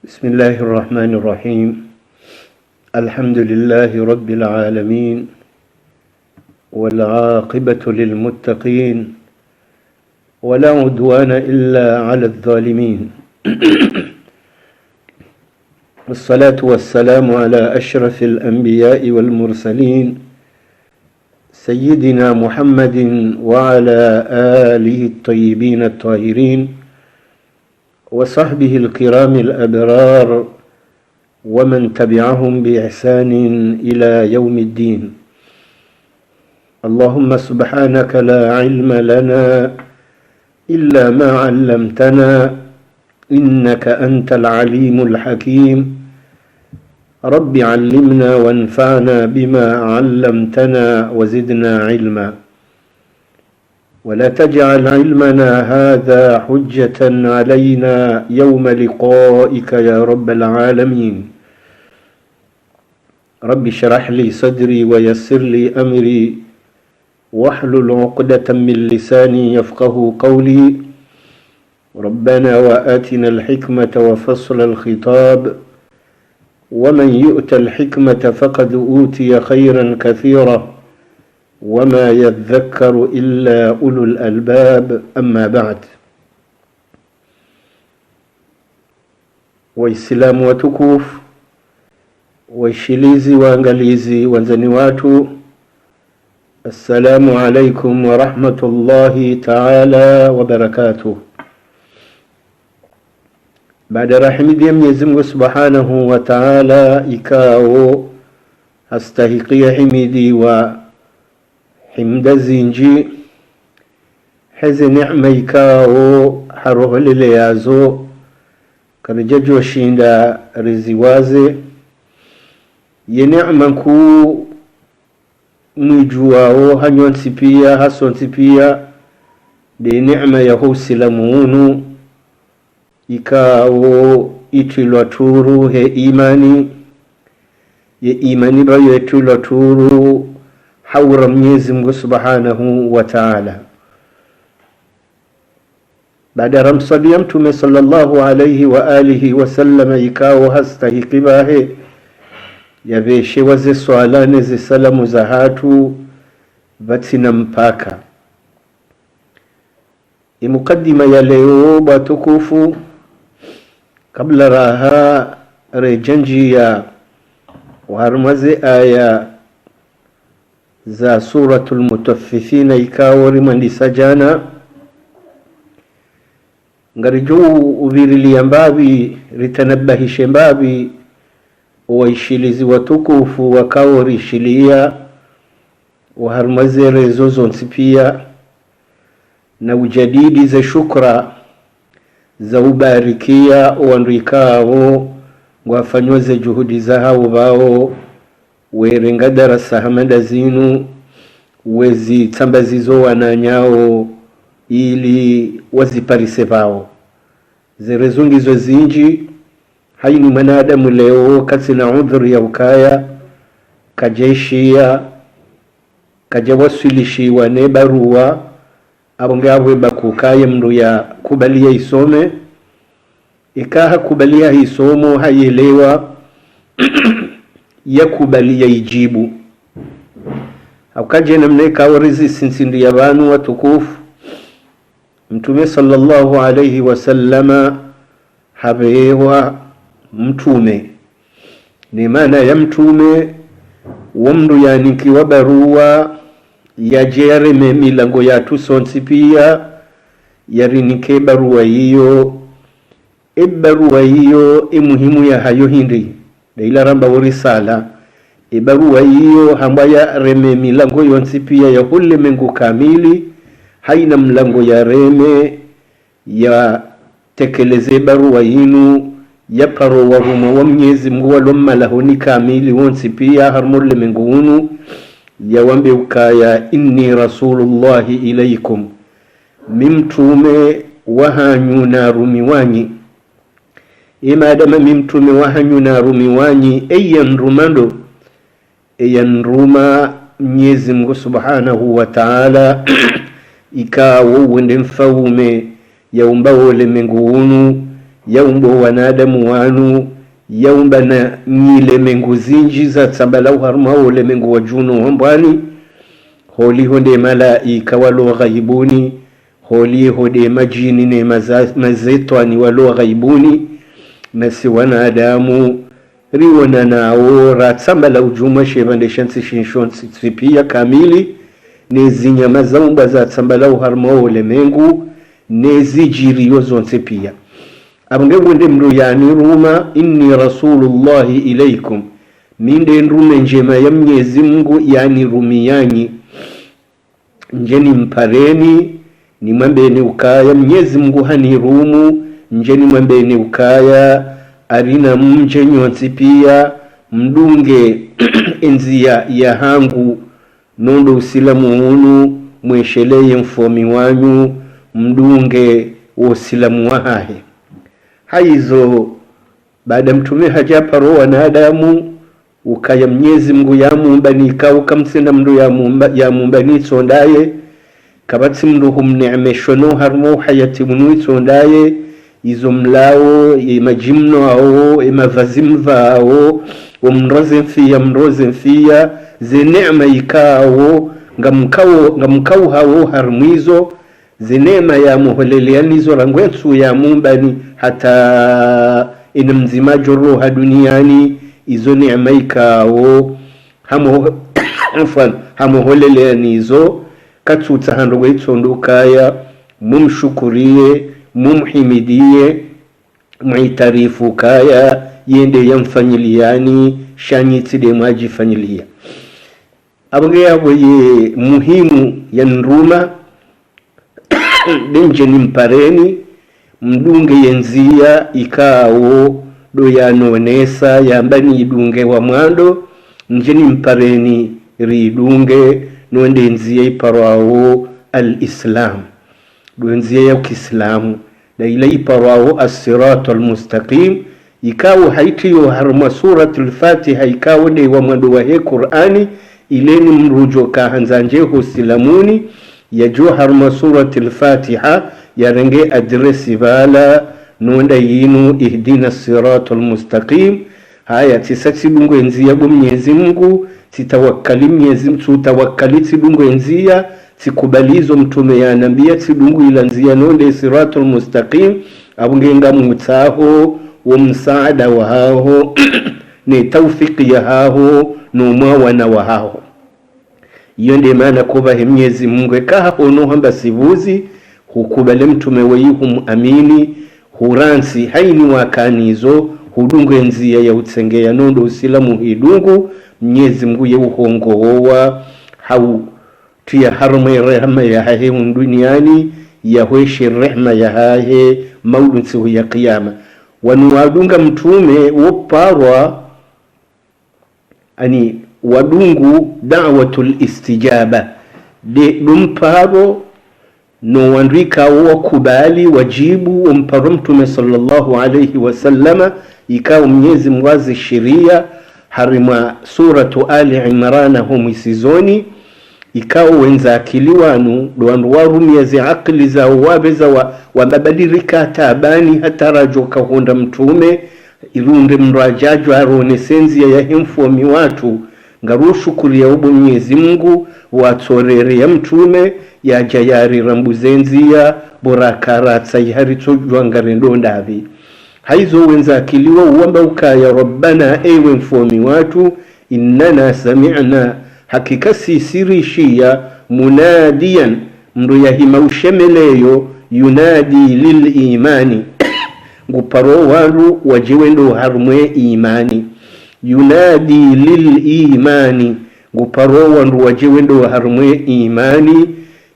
بسم الله الرحمن الرحيم. الحمد لله رب العالمين، والعاقبة للمتقين، ولا عدوان إلا على الظالمين. والصلاة والسلام على أشرف الأنبياء والمرسلين سيدنا محمد وعلى آله الطيبين الطاهرين وصحبه الكرام الأبرار ومن تبعهم بإحسان إلى يوم الدين. اللهم سبحانك لا علم لنا إلا ما علمتنا إنك أنت العليم الحكيم. رب علمنا وانفعنا بما علمتنا وزدنا علما، ولا تجعل علمنا هذا حجة علينا يوم لقائك يا رب العالمين. رب اشرح لي صدري ويسر لي أمري واحلل عقدة من لساني يفقه قولي. ربنا وآتنا الحكمة وفصل الخطاب، ومن يؤت الحكمة فقد أوتي خيرا كثيرا وما يذكر إلا أولو الألباب. أما بعد. Waislamu watukufu, waishilizi, waangalizi, wanzani watu, assalamu alaikum wa rahmatullahi ta'ala wa barakatuh. Baada rahimidi ya Mwenyezi Mungu subhanahu wa ta'ala, ikao astahiqia himidi wa himda zinji heze neema ikao haroholele yazo karijajo shinda riziwaze ye neema nkuu mwijuwao hanyonsi pia hasonsi pia de neema ya husilamuunu ikao itilwa turu he imani ye imani bayo itilwa turu haura Mwenyezi Mungu subhanahu wa ta'ala. Baada ramsalia Mtume sallallahu alayhi wa alihi wa sallam, ikao hastahiki bahe yaveshe waze swalane ze salamu za hatu vatina mpaka. Mukaddima ya leo batukufu, kabla raha rejanji ya waharmaze aya za suratul mutaffifina ikao rimandisa jana ngarijuu ubirili mbabi ritanabahishe mbabi waishilizi watukufu wakao rishilia waharmaze rezozo nsipia na ujadidi za shukra za ubarikia wanrikao wafanywaze juhudi za hao bao werenga darasa hamada zinu wezi tambazizo wananyao ili waziparise bao zerezungizo zinji. Haini mwanadamu leo kasi na udhuri ya ukaya kajeishia kajawasilishi wane barua abongawe bakukaya mndu ya kubalia isome ikaha kubalia isomo hayelewa yakubalia ijibu aukaje namne kawarizi sinsindi ya banu watukufu. Mtume sallallahu alayhi wasallama habewa mtume ni maana ya mtume wamdu yaniki wa barua ya jereme milango ya tusonsi pia yarinike barua hiyo barua hiyo muhimu ya hayo hindi daila ramba warisala barua hiyo hambaya reme milango yonsi pia ya hule mengu kamili haina mlango ya reme ya tekeleze barua yinu ya paro waruma wa Mwenyezi Mungu walomma lahoni kamili wonsi pia harmule mengu unu ya wambe ukaya inni rasulullahi ilaikum mimtume wahanyu na rumiwanyi imadama mimtume wahanyu na rumiwanyi eyanrumando eyanruma Mwenyezi Mungu subhanahu wa ta'ala ikawo wende mfaume ya umbawole menguunu yaumbo wanadamu wanu yaumba na nyile mengu zinji za tsambalau harmao le mengu wajuno wambani holi honde malaika walo ghaibuni holi honde majini ne mazetwani walo ghaibuni nasi wanadamu riwana nao ratsambala ujuma shevande shansi shinshonsi tsipia kamili nezi nyama zaumba za tsambalau harmao le mengu nezi jiriyo zonse pia abangewende mru yani ruma inni rasulullahi ilaikum minde nrume njema ya Mwenyezi Mungu yani rumiyanyi njeni mpareni ni mwambeni ukaya Mwenyezi Mungu hani rumu njeni mwambeni ukaya arina mje nyonsi pia mdunge enzia ya hangu nondo usilamu unu mwesheleye mfomi wanyu mdunge usilamu wahahe haizo baada mtume hajaparo wanadamu ukaya Mwenyezi Mungu ya mumbani ukamsenda mndu ya mumbani sondaye kabati mndu humneemeshono harmo hayati munu sondaye izo mlao imajimno ao imavazimva ao umroze mfia ze neema ikao ngamkao hao harmwizo zinema ya muholeleanizo rangwensu ya mumbani hata inamzima roha duniani izo neema ikao hamuholeleanizo katsuta handogwe itsondukaya mumshukurie mumhimidie muitarifu kaya yende yamfanyiliani shanyitide mwajifanyilia abage yabo ye muhimu ya nruma denje nimpareni mdunge yenzia ikao do yanonesa yambani idunge wa mwando nje nimpareni ridunge nwende nzia iparwao al-islam do nzia ya kiislamu da ila iparwao as-siratal mustaqim ikao haitiyo harma suratul fatiha ikao de wa mwando wa he Qur'ani ileni mrujo kahanzanje husilamuni ya harma suratul fatiha ya renge adresi vala nonda yinu ihdina siratal mustaqim haya tisati dungo enzia bo Mwenyezi Mungu titawakkali Mwenyezi Mungu tutawakkali tidungo enzia tikubalizo mtume ya nambia tidungo ilanzia nonda siratal mustaqim abungenga mutaho wa msaada wa hao ni tawfiki ya hao numa wana wa hao iyo ndi maana kuba Mwenyezi Mungu ekaha ono hamba sivuzi hukubale mtume weyihum amini huransi haini wakanizo hudungu enzia ya utsengea nondo usilamu hidungu Mwenyezi Mungu ye uhongowa hau tuya harma rehma ya hahe duniani ya hweshe rehma ya hahe maulunsihu ya qiyama wanuwadunga mtume woparwa ani wadungu da'watul istijaba de dumparo no wandrika wakubali wajibu umparo mtume sallallahu alayhi wasallama ikao Mwenyezi Mungu sheria harima suratu ali imran hum isizoni ikao wenza akiliwanu do warumia zi akili za wabeza wabadilika tabani hata rajoka honda mtume irunde mrajajo arone senzia ya himfomi watu ngarushukuri ya ubu Mwenyezi Mungu watorere ya mtume ya jayari rambuzenzia borakaratsa iharito jwangarendo ndavi haizo wenza akiliwa uwamba ukaya rabbana ewe mfomi watu innana sami'na hakika sisirishia munadiyan mru yahima ushemeleyo yunadi lil imani nguparo waru wajiwendo harmwe imani yunadi lil imani nguparo wandu wajiwendo harmwe imani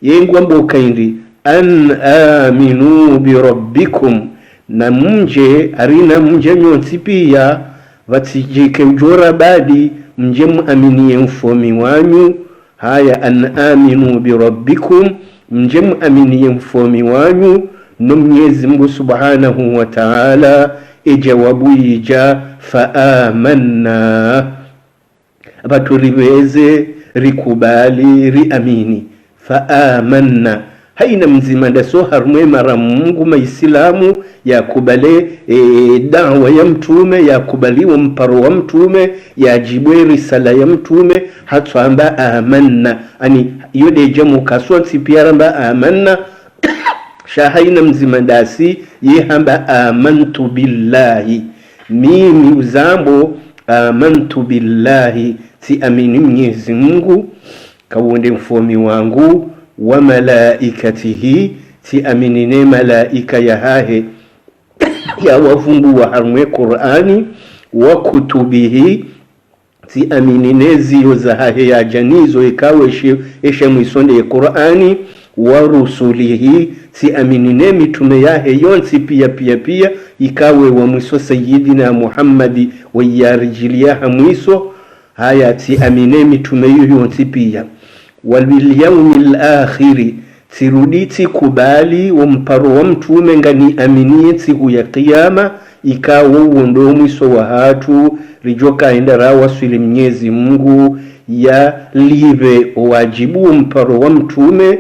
yengwambo kaindi an aminu bi rabbikum na mje arina mje nyonsi pia vatijike ujora badi mje muaminiye mfomi wanyu haya an aminu bi rabbikum mje muaminiye mfomi wanyu no Mwenyezi Mungu subhanahu wa ta'ala ijawabu ija fa amanna abaturiweze rikubali riamini fa amanna haina mzima ndaso harmwe mara Mungu maislamu ya kubale dawa ya mtume, ya kubaliwa mparo wa mtume, ya jibwe risala ya mtume, hatu amba amanna ani yode jamu kaswansi piyaramba amanna shahaina mzima ndasi ye hamba amantu billahi, mimi uzambo amantu billahi, si amini Mwenyezi Mungu kawonde mfomi wangu, wa malaikatihi, si aminine malaika ya hahe ya wavumbu wa harmwe Qur'ani, wa kutubihi, si aminine ziyo za hahe ya janizo ikawe eshe mwisonde ya Qur'ani, wa rusulihi, si aminine mitume yahe yonsi pia ikawe wa mwiso Sayyidina Muhammadi wa yarijiliyaha mwiso haya, si amine mitume yonsi pia. Wal yawmil akhiri, siruditi kubali wa mparo wa mtume ngani aminie siku ya kiyama, ikawa uondo mwiso wa hatu rijoka endara waswili Mwenyezi Mungu ya live wajibu mparo wa mtume,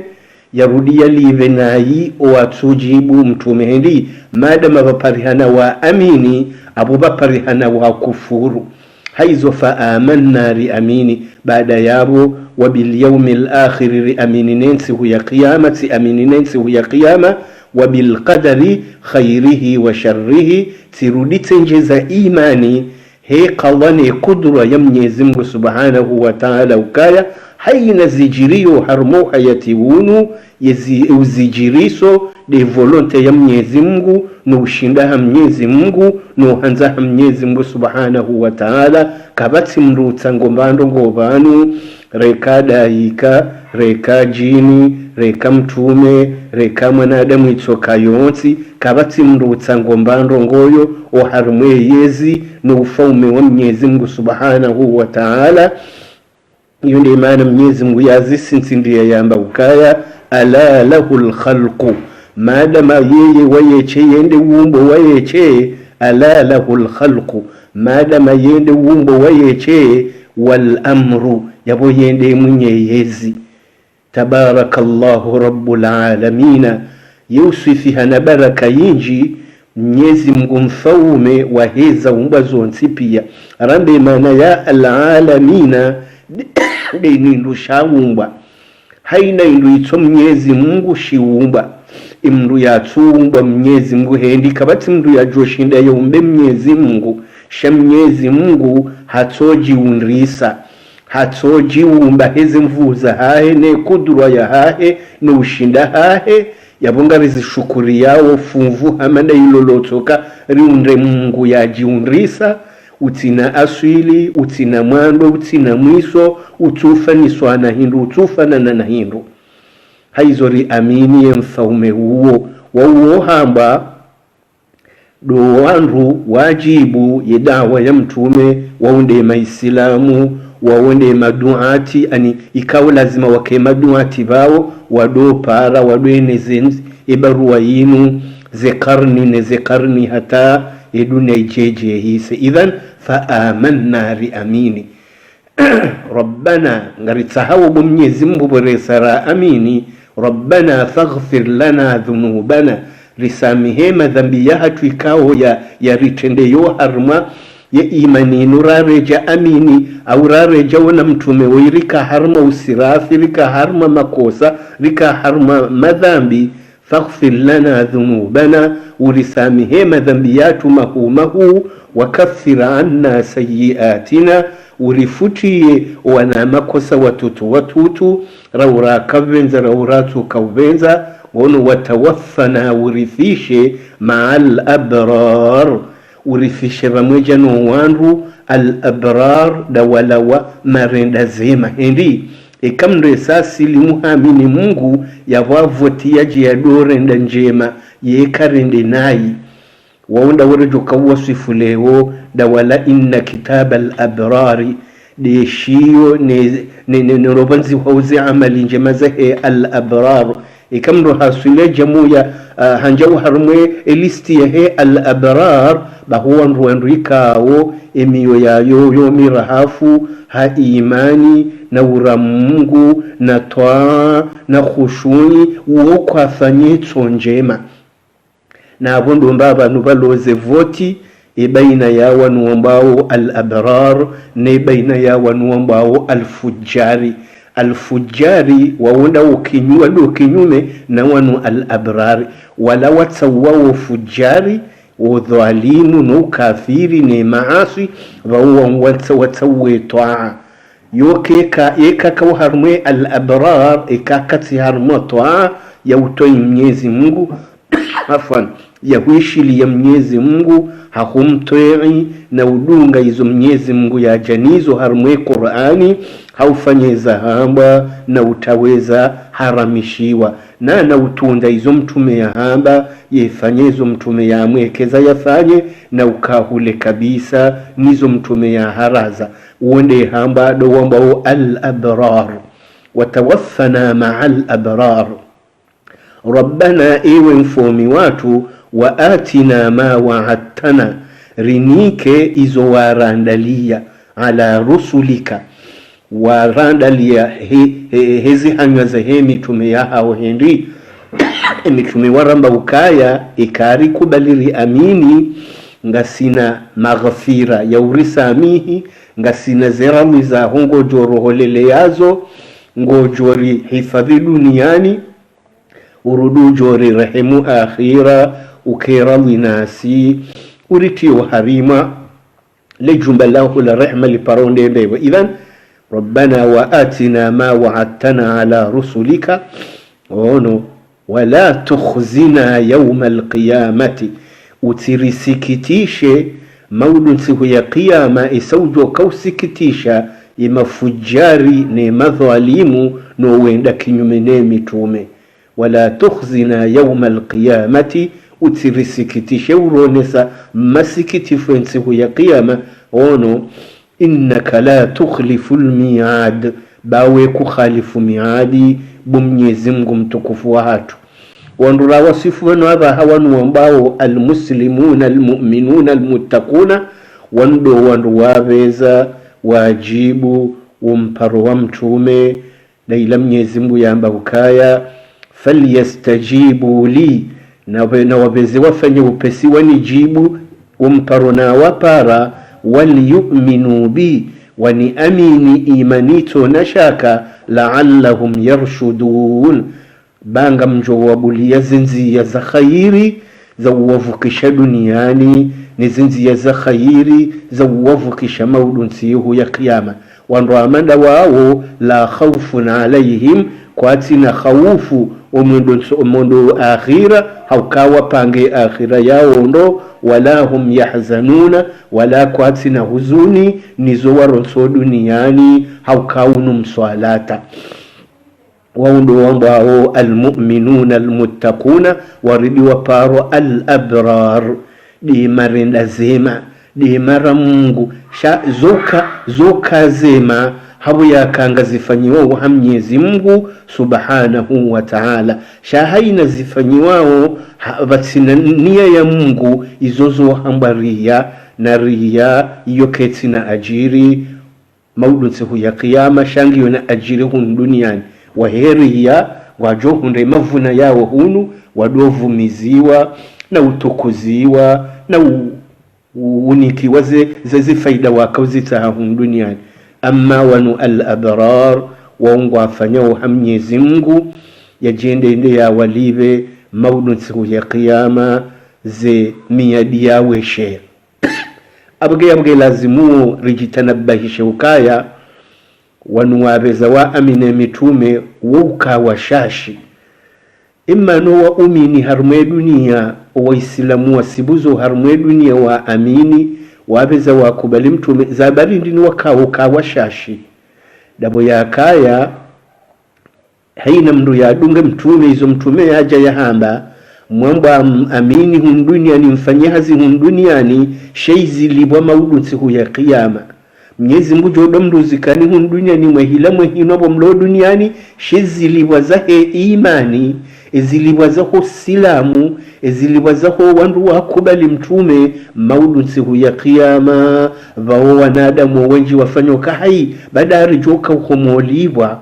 yarudia live nayi watujibu mtume hindi madama baparihana wa amini abo baparihana wa kufuru. Haizo fa amanna ri amini baada yabo, wa bil yawmil akhir ri amini nensi huya qiyama, si amini nensi huya qiyama, wa bil qadari khairihi wa sharrihi, sirudite njeza imani he qadani kudra ya Mwenyezi Mungu subhanahu wa ta'ala ukaya haina zijirio harmo hayati wunu uzijiriso de volonte ya Mwenyezi Mungu no ushindaha Mwenyezi Mungu no hanzaha Mwenyezi Mungu subhanahu wa ta'ala kabati mrutsa ngombando ngobanu reka daika reka jini reka mtume reka mwanadamu itsoka yonsi kabati mrutsa ngombando ngoyo o harmwe yezi no ufaume wa Mwenyezi Mungu subhanahu wa ta'ala. Yunde imana Mwenyezi Mungu yazisi ndiye yamba ukaya ala lahul khalqu, madama yeye wayeche yende wumbo wayeche, ala lahul khalqu, madama yende wumbo wayeche, wal amru yabo yende Mwenyezi. Tabarakallahu rabbul alamina, yusifiha na baraka yinji Mwenyezi Mungu mfaume wa heza umba zonsi pia. Rambe mana ya alalamina de nindu shaumba haina indu ito Mwenyezi Mungu shiumba, imru ya tuumba Mwenyezi Mungu hendi kabati mru ya joshinda ya umbe Mwenyezi Mungu sha Mwenyezi Mungu hatoji unrisa, hatoji umba hezi mvuza hahe ne kudura ya hahe ne ushinda hahe yabonga rizishukuri yao funvu hamanda ilolotoka riunde Mungu ya jiunrisa, utina aswili, utina mwando, utina mwiso, utufaniswa na hindu, utufana na hindu. Haizori amini ya mfaume huo wa uo hamba do wanru wajibu yedawa ya mtume waunde maislamu waunde maduati, ani ikawa lazima wake maduati bao wado para wado enezenzi ebaruwa yinu zekarni hata eduna ijeje hise. Idhan fa amanna ri amini rabbana ngaritsahawu Mwenyezi Mungu boresara amini, rabbana faghfir lana dhunubana, risamihe madhambi yahatu ikao ya ritende yo harma ya imani nurareja amini au rareja wana mtume wirika harma usirafi, rika harma makosa, rika harma madhambi. Faghfir lana dhunubana, urisamihe madhambi yatu mahu, wakaffir anna sayiatina, urifutie wana makosa watutu raura kavenza rauratu kauvenza, wono watawaffana urithishe ma'al abrar, urithishe ramweja no wanru al abrar dawalawa marenda zema hendi ekamre sasi limuhamini Mungu yavavoti yaji ya dorenda njema yekarende nayi waunda warejoka wasifu leo dawala inna kitabal abrari deshiyo ne robanzi hauzi amali njema zahe al abrar ekamro hasule jamuya hanjawu harmwe listi ya he al abrar bahuwa nruikao emiyo ya yo mirahafu ha imani na uramungu na toa na khushui uokwafanye tsonjema na abondo mbaba nubaloze voti baina ya wanu ambao al-abrar na baina ya wanu ambao al-fujari. Al-fujari waunda ukinyume na wanu al-abrari, wala watsawa fujari udhalimu no kafiri ne maasi wawa watsawe toa yokeka yeka harmwe al-abrar ikakati harmwe toa ya utoi Mwenyezi Mungu afwan ya huishili ya Mwenyezi Mungu hakumtoi na udunga izo Mwenyezi Mungu ya janizo harmwe Qur'ani haufanyeza hamba na utaweza haramishiwa na utunda izo mtume ya hamba yefanyezo mtume ya mwekeza yafanye na ukahule kabisa nizo mtume ya haraza uende hamba do wambao al-abrar watawaffana ma'al abrar. Rabbana ewe mfomi watu wa atina ma wa'adtana rinike izo warandalia ala rusulika warandalia hezi hanywa za mitume ya hao hendi mitume waramba ukaya ikari kubaliri amini ngasina maghfira ya urisamihi ngasina zeramu za hongo joro holele yazo ngojori hifadhi duniani urudu jori rahimu akhira ukera linasi uritiyo harima lejumba lahu la rehma liparonde mbewa. Idhan Rabbana wa atina ma wa'adtana ala rusulika wala tukhzina yawma alqiyamati utirisikitishe maudun siku ya qiyama isaujo kausikitisha imafujari ne madhalimu no wenda kinyume ne mitume. Wala tukhzina yawma alqiyamati utirisikitishe uronesa masikitifu siku ya qiyama innaka la tukhlifu almi'ad bawe kukhalifu miadi Mwenyezi Mungu mtukufu wa hatu. Wandura wasifu wanu hawanu ambao almuslimuna almu'minuna almuttaquna wandu waweza wajibu umparo wa mtume na ila Mwenyezi Mungu yamba ukaya falyastajibu li na wabeze wafanye upesi wanijibu umparo na wapara waliyu'minu bi wani amini imanito nashaka la'allahum yarshudun banga mjowabulia zinziya za khairi za uwavukisha duniani ni zinziya za khairi za uwavukisha maudunsihu ya kiyama. Wandu amanda wao la khawfun alayhim kwa tina khawufu omundu akhira haukawa pange akhira yao ndo wala hum yahzanuna wala kwa tina huzuni nizo waronso duniani haukaunu mswalata. Waundu wambao almu'minuna almuttaquna waridi waparo al-abrar di marenda zema di mara Mungu zoka zema habu ya kanga zifanyiwao wa Mwenyezi Mungu subhanahu wa ta'ala haina zifanyiwao vatsina nia ya Mungu izozo hambaria na ria yoketi na ajiri maudunsihu ya kiyama shangiyo na ajiri hun duniani waheriya wajohunde mavuna yao hunu wadovumiziwa na utokuziwa na unikiwa ze faida wakawzita hun duniani. Amma wanu al-abrar waungu afanyao Mwenyezi Mungu yajende ya walive maudunsihu ya kiyama ze miyadi yawe shere abge lazimu rijitanabahishe ukaya wanuwabeza wa amine mitume wuka washashi imma no wa umini harmwe dunia wa islamu wasibuzo harmwe dunia wa amini wabeza wa kubali mtume zabari ndini waka washashi dabo ya kaya haina mndu ya dunga mtume izo mtume haja ya hamba mwamba amini hun duniani mfanye hazi hun duniani sheizi libwa maudunsihu ya kiyama. Mwenyezi Mungu jodo mruzikani hun duniani mwehino bomlo duniani sheizi libwa zahe imani ezilibwa zaho silamu ezilibwa zaho wandu wakubali mtume maudunsihu ya kiyama vao wanadamu wenji wafanyo kahai badari joka ukomolibwa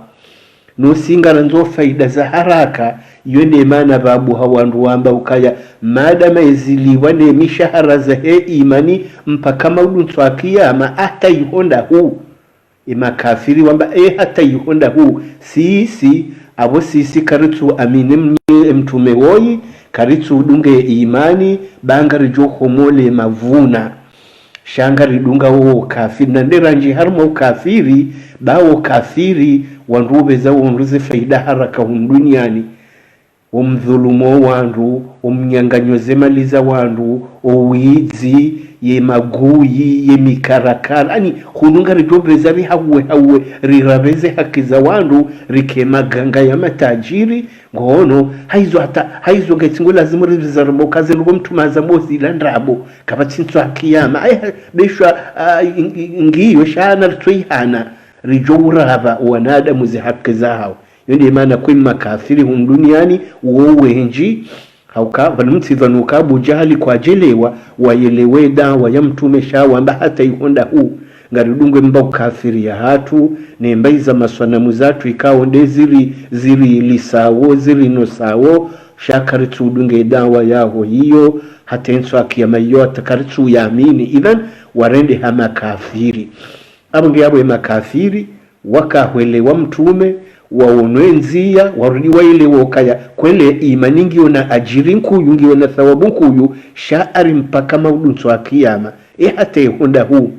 nusingana nzo faida za haraka. Yone maana babu hawandu wamba ukaya madama eziliwa ne mishahara za he imani mpaka mauduntu wa kiyama hata yuhonda huu imakafiri wamba hata yuhonda huu sisi abo sisi karitu amine mtume woyi karitu dunge imani bangari joko mole mavuna shangari dunga wo kafiri na nderanji harma ukafiri bawo kafiri wanrube za wanruze faida haraka duniani umdhulumo wandu umnyanganyoze mali za wandu uwizi ye maguyi ye mikarakara ani hununga rijobeza hawe rirabeze haki za wandu rike maganga ya matajiri ngono haizo getingo lazima rizarbo kaze ngo mtumaza bozi landrabo kabatsinzo akiyama beshwa ngiyo shana twihana rijowraba wanada muzi haki zao. Yonde maana kwa makafiri duniani wowenji hauka vanumtsivanuka bujali kwa jelewa wayelewe dawa ya mtume shawa amba hata yuhonda huu ngaridungwe mba ukafiri ya hatu nembaiza maswanamu zatu ikawo nde ziri lisawo ziri nosawo shakaritu udunge dawa yaho hiyo hata enso akiyama hiyo atakaritu yaamini idhan warende hama kafiri abungi yabwe makafiri wakahwelewa mtume waonwenzia warudi waile wokaya kwele imani ngiyo na ajiri nkuyu ngiyo na thawabu nkuyu shaari mpaka mauduntu wa kiyama hata honda huu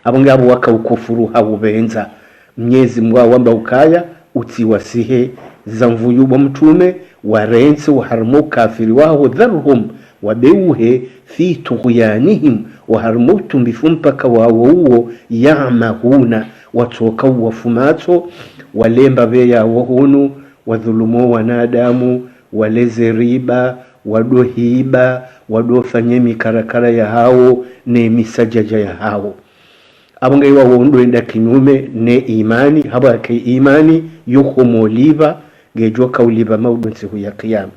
abonge abo wakawukufuru habubenza mnyezi mwa wamba ukaya utiwasihe za mvuyu wa mtume warense waharmu kafiri waho dharhum wabeuhe fi tughyanihim waharmu tumbifu mpaka wawo yamahuna watoka wafumato walemba beya wahunu wadhulumu wanadamu waleze riba wadohiba wadofanye mikarakara ya hao ne misajaja ya hao abonge wa wondo enda kinyume ne imani haba ke imani yuko moliva gejoka uliva maudunsi ya kiyama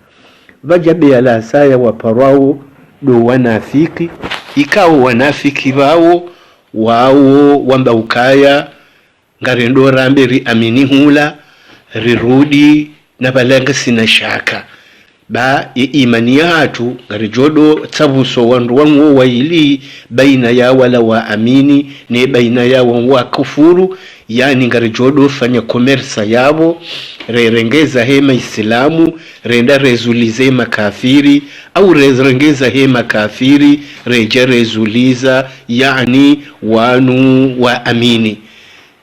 vajabe ala saya wa parao do wanafiki ikawo wanafiki wao wamba ukaya ngarendo ramberi amini hula rirudi na balanga sina shaka ba imani yatu ngarijodo tabuso wandu wangu waili baina ya wala wa amini ne baina ya wa kufuru yani ngarijodo fanya komersa yabo rengeza hema islamu renda rezulize makafiri au rengeza hema kafiri reja rezuliza yani wanu wa amini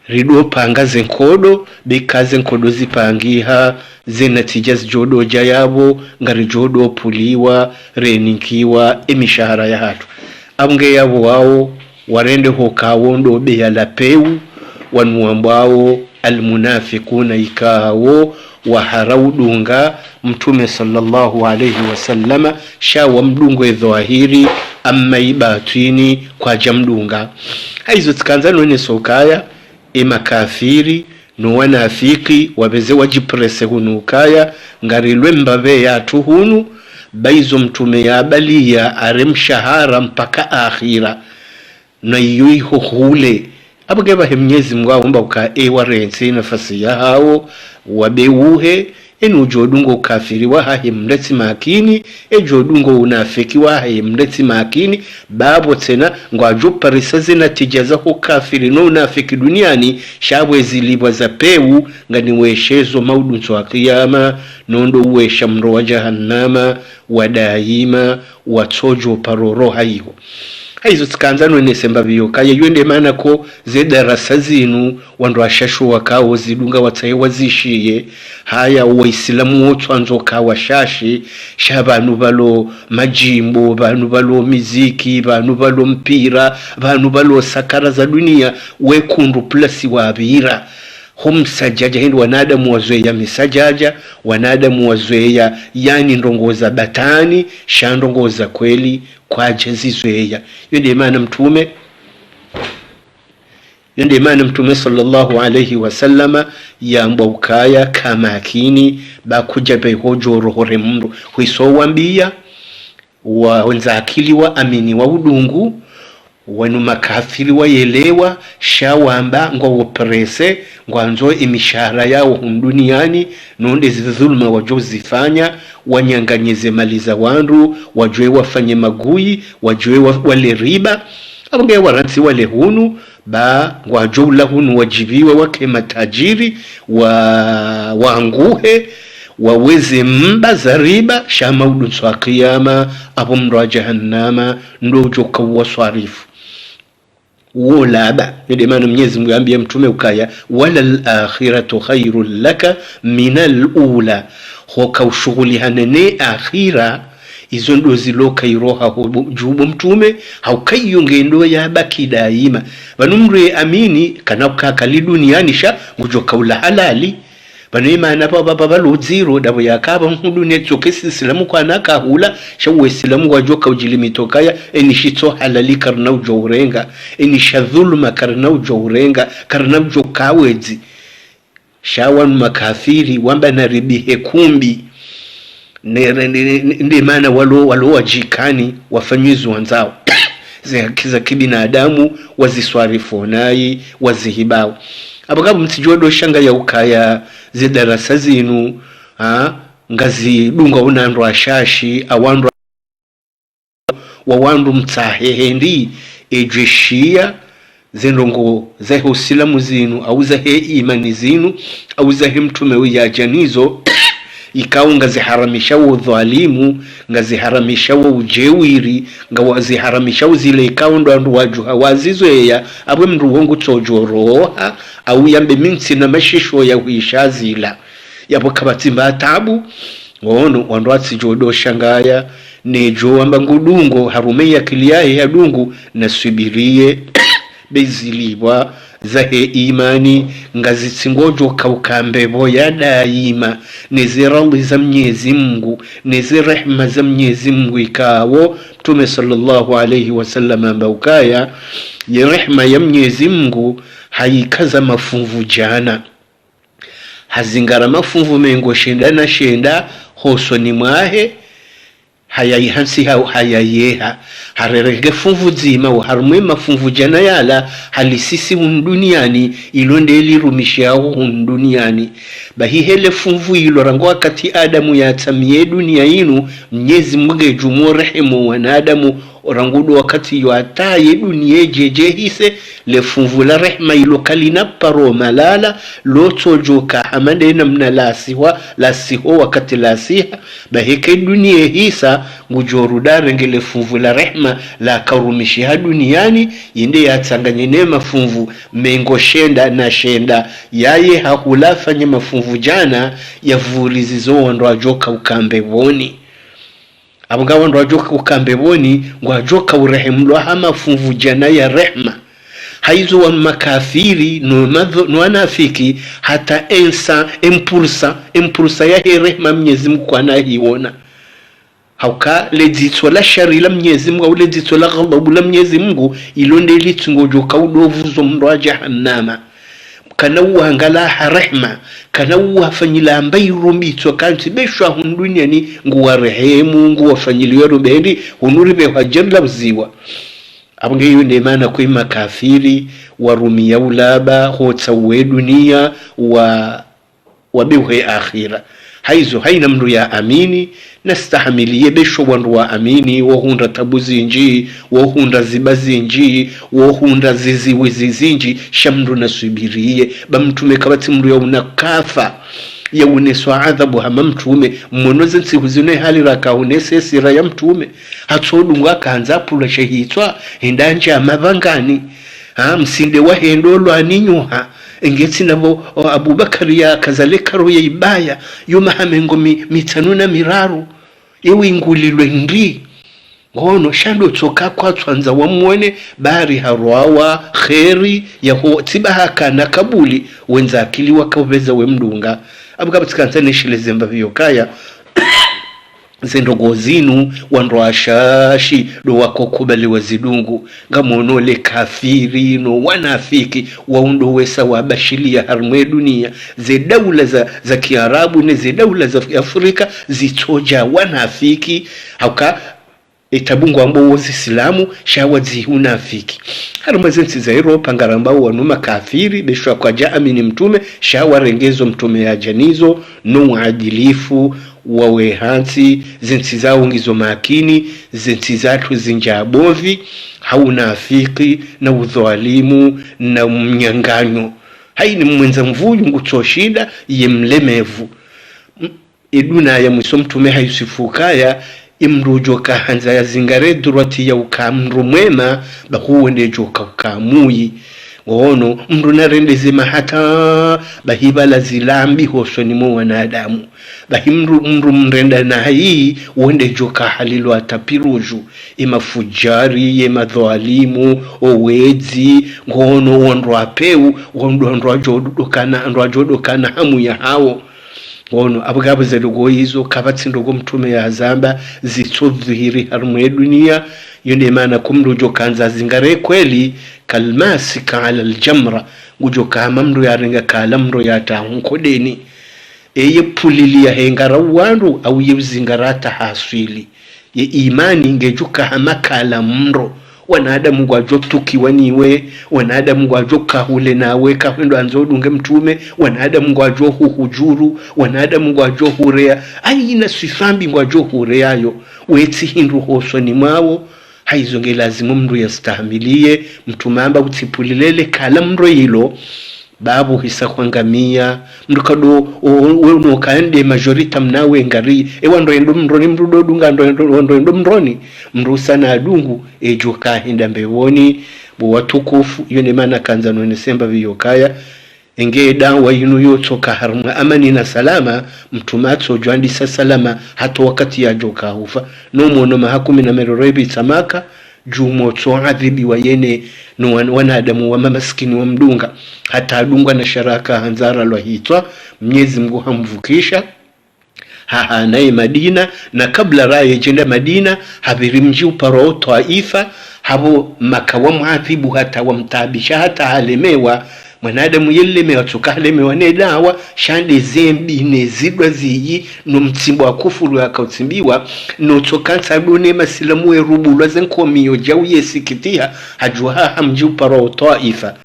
rido panga zenkodo bikaze nkodo zipangiha zenatija zijodo jayabo ngari jodo puliwa reninkiwa emishahara ya hatu abunge yabo wao warende hokawondo beya lapeu wanuambao almunafikuna ikawo waharaudunga mtume sallallahu alayhi wasallama shawa mdungo dhahiri amma ibatini kwa jamdunga haizo tikanza none sokaya makafiri no wanafiki wabeze wajiprese hunukaya ngarilwe mbabe ya tuhunu baizo mtume ya balia aremshahara mpaka akhira na yuiho hule abugeba hemnyezi mgawomba uka warense nafasi ya hao wabeuhe enu jodungo kafiri wahahe mleti makini jodungo unafiki wahahe mleti makini babo tena ngwajupa risaze na tijaza ho kafiri no unafiki duniani shabwe zilibwa za peu nganiweshezo maudunso wa kiyama nondo uwesha mro wa jahannama wadaima watojo paroro haiho haizo tikanzano nesemba biyokaye yuende maana ko zedarasa zinu wandu washashu wakawo zidunga wataye wazishiye haya waislamu wotu anzoka washashi shabanu balo majimbo banu balo miziki banu balo mpira banu balo sakara za dunia wekundu plasi wabira humsajaja hindu wanadamu wazoea misajaja wanadamu wazoea yani ndongoza batani shandongoza kweli kwa jezizoea yende maana mtume sallallahu alayhi wasallama ya mbokaya kamakini bakuja behojo rohore mndo huisowambia wa wenza akili wa amini wa udungu wanu makafiri wayelewa shawamba ngo woprese ngwanzo imishahara yao duniani nonde zidhulma wajozifanya wanyanganyeze mali za wandu wajwe wafanye magui wajwe wale riba abonge waransi wale hunu ba ngwajoula hunu wajibiwe wake matajiri waanguhe waweze mba za riba shama udunsu wa kiyama abu mra jahannama ndojo kawa swarifu wolaba yede manu Mwenyezi Mungu ambia mtume ukaya wala al-akhiratu khairul laka min al-ula hoka ushughuli hanene akhira izo ndo ziloka iroha jubu mtume haukayunge ndo ya baki daima banumre amini kana ukakali duniani sha ngujoka ula halali banema na baba luziro dabo yakaba mhudune tsokesi islamu kwa naka hula shawe islamu wajoka ujilimitoka enishito halali karna ujourenga enishadhuluma karna ujourenga karna ujokawezi shawan makafiri wamba naribihe kumbi ndi maana walo wajikani wafanywizi wanzao za kibinadamu waziswarifu nayi wazihibao abagabu msijodo shanga ya ukaya zidarasa zinu ngazi dunga unandwa shashi awandu wawandu mtahehendi ejeshia zendongo zahe usilamu zinu au zahe imani zinu au zahe mtume uyajanizo ikao ngaziharamisha udhalimu ngaziharamisha ujewiri ngaziharamisha zile ikao ndo andu wajuha wazizoea abwe mndu wongu tojoroha au yambe minsi na mashisho ya huishazila yapo kabatimba tabu ono wandu watsijodo shangaya nejo amba ngudungo harumeya kiliyae ya dungu nasubirie beziliwa zahe imani ngazitsingojo kaukambebo ya daima nezirali za Mwenyezi Mungu nezirehma za Mwenyezi Mungu ikawo Mtume sallallahu alayhi wasallam ambaukaya ya rehma ya Mwenyezi Mungu haikaza mafunvu jana hazingara mafunvu mengo shenda hoso ni mwahe hayayihansi hayayeha harerege funvu zima wa harumwe mafunvu jana yala halisisi duniani ilonde lirumishiao duniani bahihele funvu ilo rango wakati Adamu ya tamie dunia inu Mwenyezi Mungu jumo rehemu wanadamu rangudo wakati yuataye dunia jejehise le funvu la rehma ilo kalina paro malala loto joka hamande na mnalasiwa lasiho wakati lasiha bahike dunia hisa ngujorudare ngele funvu la rehma la karumishiha duniani yinde ya tanganye ne mafunvu mengo shenda na shenda yaye hakulafanye mafunvu jana ya vurizizo wando joka ukambeboni abunga wando joka ukambeboni ngwajoka urehemlo hama funvu jana ya rehma haizo wa makafiri no wanafiki hata impulsa ya rehma Mwenyezi Mungu kwa nahiona hauka ledzitso la shari la Mwenyezi Mungu au ledzitso la ghadhabu la Mwenyezi Mungu ilonde litsungojo kaudovuzo mndo wa jahannama kana uangala rehma kana uafanyila ambaye rumbitso kanti beshwa duniani nguwa rehemu nguwa fanyiliwa rubendi unuribe hajalla uziwa abunge yunde maana kwa makafiri warumi ya ulaba hotsawe dunia wabiwe akhira haizo haina mndu ya amini nastahamiliye besho wandu wa amini wohunda tabuzinji wohunda zibazinji wohunda ziziwizinji shamndu nasubiriye bamtume kabati mndu ya unakafa ya uneswa adhabu hama mtume mmonoze nsihuzine hali raka unese sira ya mtume hatsodu waka hanzapula shehitwa hindanje amavangani msinde wa hendolo aninyuha engeti nabo Abubakari ya kazaleka roye ibaya yuma hamengo mitanuna miraru yewe ingulilwe ndi ngono shando tsoka kwa twanza wamwone bari harwawa kheri yaho tibaha kana kabuli wenza akili wakaweza we mdunga abukabatikanta nishile zemba vyokaya zendogo zinu wanroashashi do wakokubali wazidungu ngamono le kafiri no wanafiki waundo wesa wabashilia harmwe dunia ze daula za Kiarabu ne ze daula za Afrika zitoja wanafiki hauka itabungu ambo wozi silamu shawazi unafiki haruma zensi za Europa ngaramba wanuma kafiri beshwa kwa jaamini mtume shawarengezo mtume ya janizo no adilifu wawe hansi zensi zao ngizo makini zensi zatu zinjabovi haunafiki na udhalimu na mnyanganyo haini mwenza mvuyu ngutoshida ye mlemevu iduna ya mwiso mtume hayusifukaya imrujo kahanza ya zingare durati ya ukamru mwema bahuwende joka ukamuyi ngono mru narendeze mahata bahibala zilambi hoso ni mwa wanadamu bahimru mrenda na hii uende joka halilu atapiruju ima fujari ye madhalimu owezi ngono wandro apeu wandro ajodokana hamu ya hao ngono abugabo zelugo hizo kabatsindogo mtume ya zamba zitsodhihiri harumwe dunia yonde maana kumrujo kanza zingare kweli kalmasi kala aljamra ngujo kama mru yarenga kala mru yatahunkodeni eye pulilia hengara wandu au yezingarata haswili ye imani ngejuka hamakala mro wanadamu gwajotuki waniwe wanadamu gwajoka hule nawe kahendo anzodunge mtume wanadamu gwajohu hujuru wanadamu gwajohurea aina sifambi gwajohureayo weti hindu hoso ni mawo haizonge lazimu mru yastahimilie mtumamba utipulilele kala mro hilo babu hisa kwangamia mrukado uno kaende majorita mnawe ngari wando endo mroni mrudo dunga ndo endo mroni mrusa na adungu ejoka hinda mbewoni bo watukufu yone maana kanza no nesemba biyokaya enge dawa yinu yotoka harma amani na salama mtumatso jwandi salama hata wakati ya joka hufa no mono mahakumi na merorebi samaka jumo to adhibi wa yene no wanadamu wa maskini wa mdunga hata adungwa na sharaka hanzara lo hitwa Mwenyezi Mungu hamvukisha naye Madina na kabla raye jenda Madina habirimji uparo Taifa habo makawa muadhibu hata wamtabisha hata halemewa mwanadamu yelemewa tukalemewa ne dawa shande zembi nezidwa ziyi no mtsimbo akufuru akautsimbiwa no tokansa done masilamu erubulwa zenkomiyo jau yesikitia hajwa hamji uparo Taifa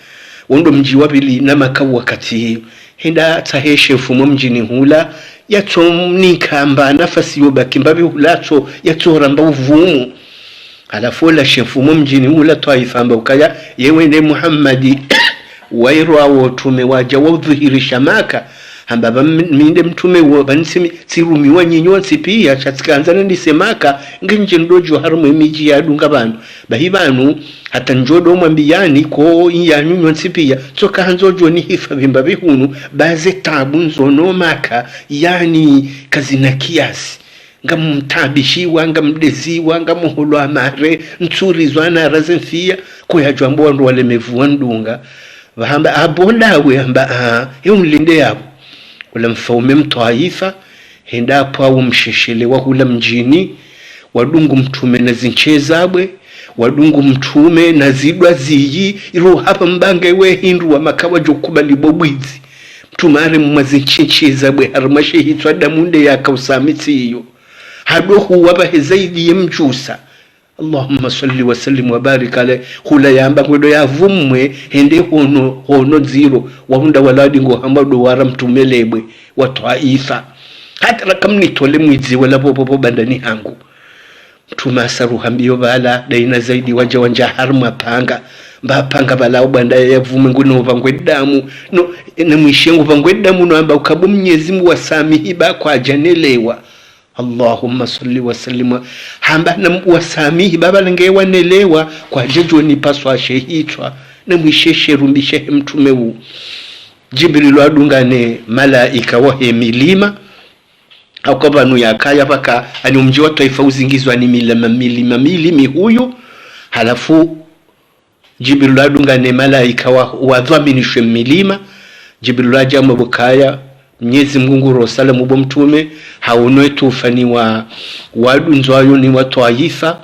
wondo mji wabili na makawa wakati henda taheshe fumo mjini hula yatomnika amba nafasi yobaki mbabi hulato yatoramba uvumu alafu la shefumo mjini hula Taifa amba ukaya yewende Muhammadi wairwa wotume waja wadhihirisha Maka amba minde mtume wabanisimi sirumi wanyinyosi pia chatkanzana ndisemaka ngenje ndojo harumu miji ya dunga banu bahibanu hata njodo mwambiyani ko yanyunyonsi pia soka hanzojo ni hifa bimba bihunu baze tabu nzono Maka yani kazina kiasi ngamtabishiwa ngamdeziwa ngamuhulwa mare nturizwa na razenfia ko yajwambo wandu walemevu ndunga bahamba abondawe amba yumlinde yabo ula mfaume Mtaifa hendapo au msheshele wa hula mjini wadungu mtume na zinchezabwe wadungu mtume na zidwa ziyi iro hapa mbange we hindu wa makawa jokubali bobwizi mtumare mwazinchezabwe harmashe hitwa damunde yakausamiti iyo hadohu wabahe zaidi yemjusa Allahumma salli wa sallim wa barik alayhi hula yamba kwedo yavumwe hende hono zero wahunda waladi ngo hamado wara mtumelebwe wa Taifa hata rakamni tole mwizi wala popo bandani hangu mtumasa ruhambiyo bala daina zaidi wanja harma panga mbapanga bala ubanda yavume nguno vangwedamu no nemwishengu vangwedamu no amba ukabo Mwenyezi Mungu wasamihi ba kwa janelewa Allahumma salli wa sallim hamba na wasamihi baba lengewa nelewa kwa jejo ni paswa shehitwa na mwisheshe rumbishe mtume huu Jibril adungane malaika wahe milima akaba nu yakaya paka ani umji wa Taifa uzingizwa ni milima huyu halafu Jibril adungane malaika wadhaminishwe milima Jibril ajama bukaya Mwenyezi Mungu rosalamu bo mtume haonwe tufani wa wadunzwayo ni wa Taifa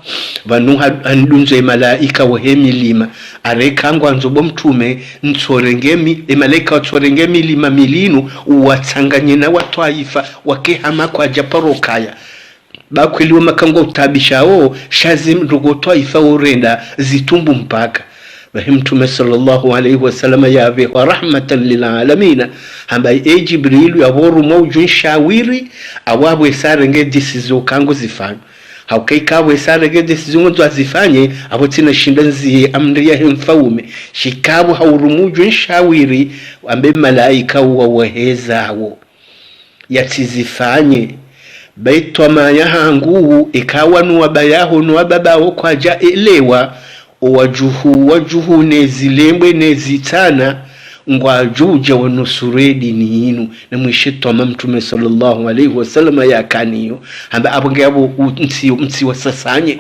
vanu handunzo malaika wa milima arekangwa nzobo mtume nsorengemi malaika watsorengemi milima milinu watanganye na wa Taifa wakehama kwa japarokaya bakweliwa makango utabishao shazim ndugotoa ifa urenda zitumbu mpaka Mtume sallallahu alaihi wasallam yabe wa rahmatan lil alamin hamba Jibril yaboru mawjun shawiri awabwe sarenge disizo kango zifanye haukaikawe sarenge disizo ndo azifanye abotina shindanzi amri ya mfaume shikabu haurumujun shawiri ambe malaika wa wahezawo yatizifanye baitwa mayahangu ikawa nuwabayaho nuwababaho kwa jaelewa wajuhu nezilembwe nezitana ngwajuja wanusuredi ni inu na mwishetu wa Mtume sallallahu alaihi wasallam ya kaniyo hamba abonge abo mti wasasanye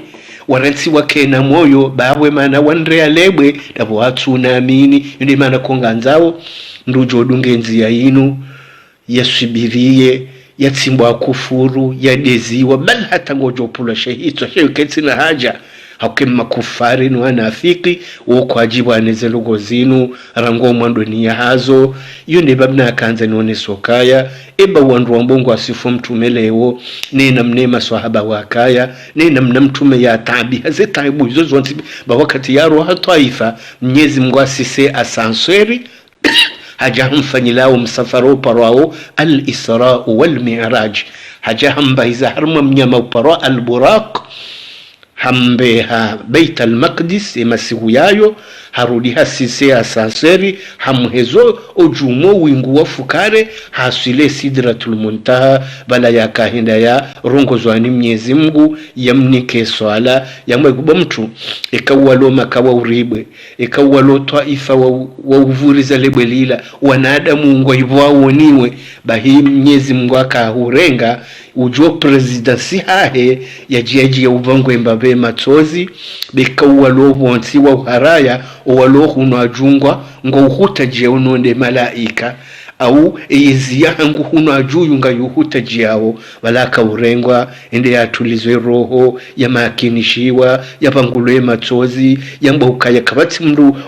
waransi wake na moyo babwe mana wanrea lebwe dabo watu naamini ndi mana konganzao ndujo dungenzi ya inu yasubirie yatsimbwa kufuru yadeziwa bal hata ngojo pula shehito sheketi na haja hakema kufari ni wanafiki woko ajibu aneze lugo zinu rango mwando ni ya hazo yune babna akanza nione sokaya eba wandu wambongo asifu Mtume leo nena mnema swahaba wakaya nena mnamtume ya tabi hazeta ibu izozo wantibi ba wakati yaro hataifa Mwenyezi Mungu asise asansweri haja mfanyilao msafara uparao al-Isra wal-Mi'raj haja hambaiza harma mnyama uparao al-Buraq hambeha Beit al-Maqdis emasihu yayo harudi hasise asanseri hamhezo ojumo wingu wafukare hasile Sidratul Muntaha bala ya kahinda ya rongozwani Mwenyezi Mungu yamnike swala yamwe kuba mtu ikawalo makawa uribwe ikawalo taifa wa uvuriza lebelila wanadamu ngo ibwao niwe bahi Mwenyezi Mungu akahurenga ujo presidency hahe yajiaji ya uvangwe mbabe matozi bekawalo bonti wa haraya walohu unajungwa ngo uhutaje unonde malaika au eziyangu hunajuyu nga yuhutaje yao walaka urengwa ende yatulizwe roho ya makinishiwa yapangulwe matozi yamboka yakabati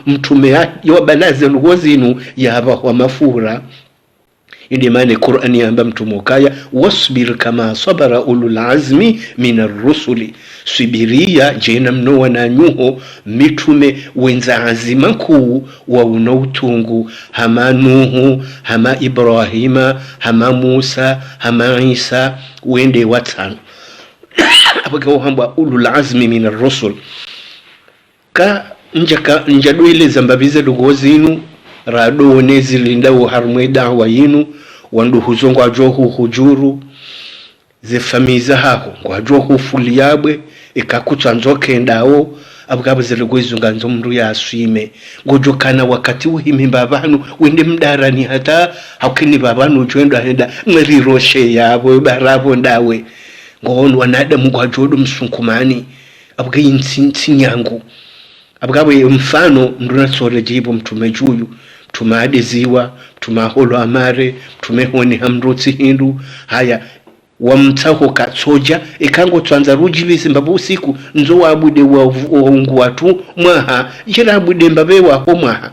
Mtume ya balaze lugozinu yaba wa mafura indi mane Qur'ani yamba mtumokaya wasbir kama sabara ulul azmi minar rusuli subiria jena mno na nyuho mitume wenza azima kuu wa unautungu hama Nuhu hama Ibrahima hama Musa hama Isa wende watano abaka hamba ulul azmi minar rusul ka njadwele zambabize lugozinu rado nezilinda uharmwe dawa yinu wandu huzongo ajohu hujuru zefamiza hako kwa ajohu fuliyabwe ikakucha nzoke ndao abugabo zelegwizunga nzomru ya aswime ngojokana wakati uhimimba abantu wende mdarani hata hakini babanu ujoendo henda mweriroshe yabo barabo ndawe ngono wanada mungu ajodo msunkumani abuga yinsinyangu abugabo mfano nduna sore jibo Mtume juyu tumadeziwa tumaholo amare tumehoni hamroti hindu haya wamtaho katsoja ikango twanza rujilisi mbabu usiku nzo wabude wa ungu watu mwaha jira abude mbabe wa mwaha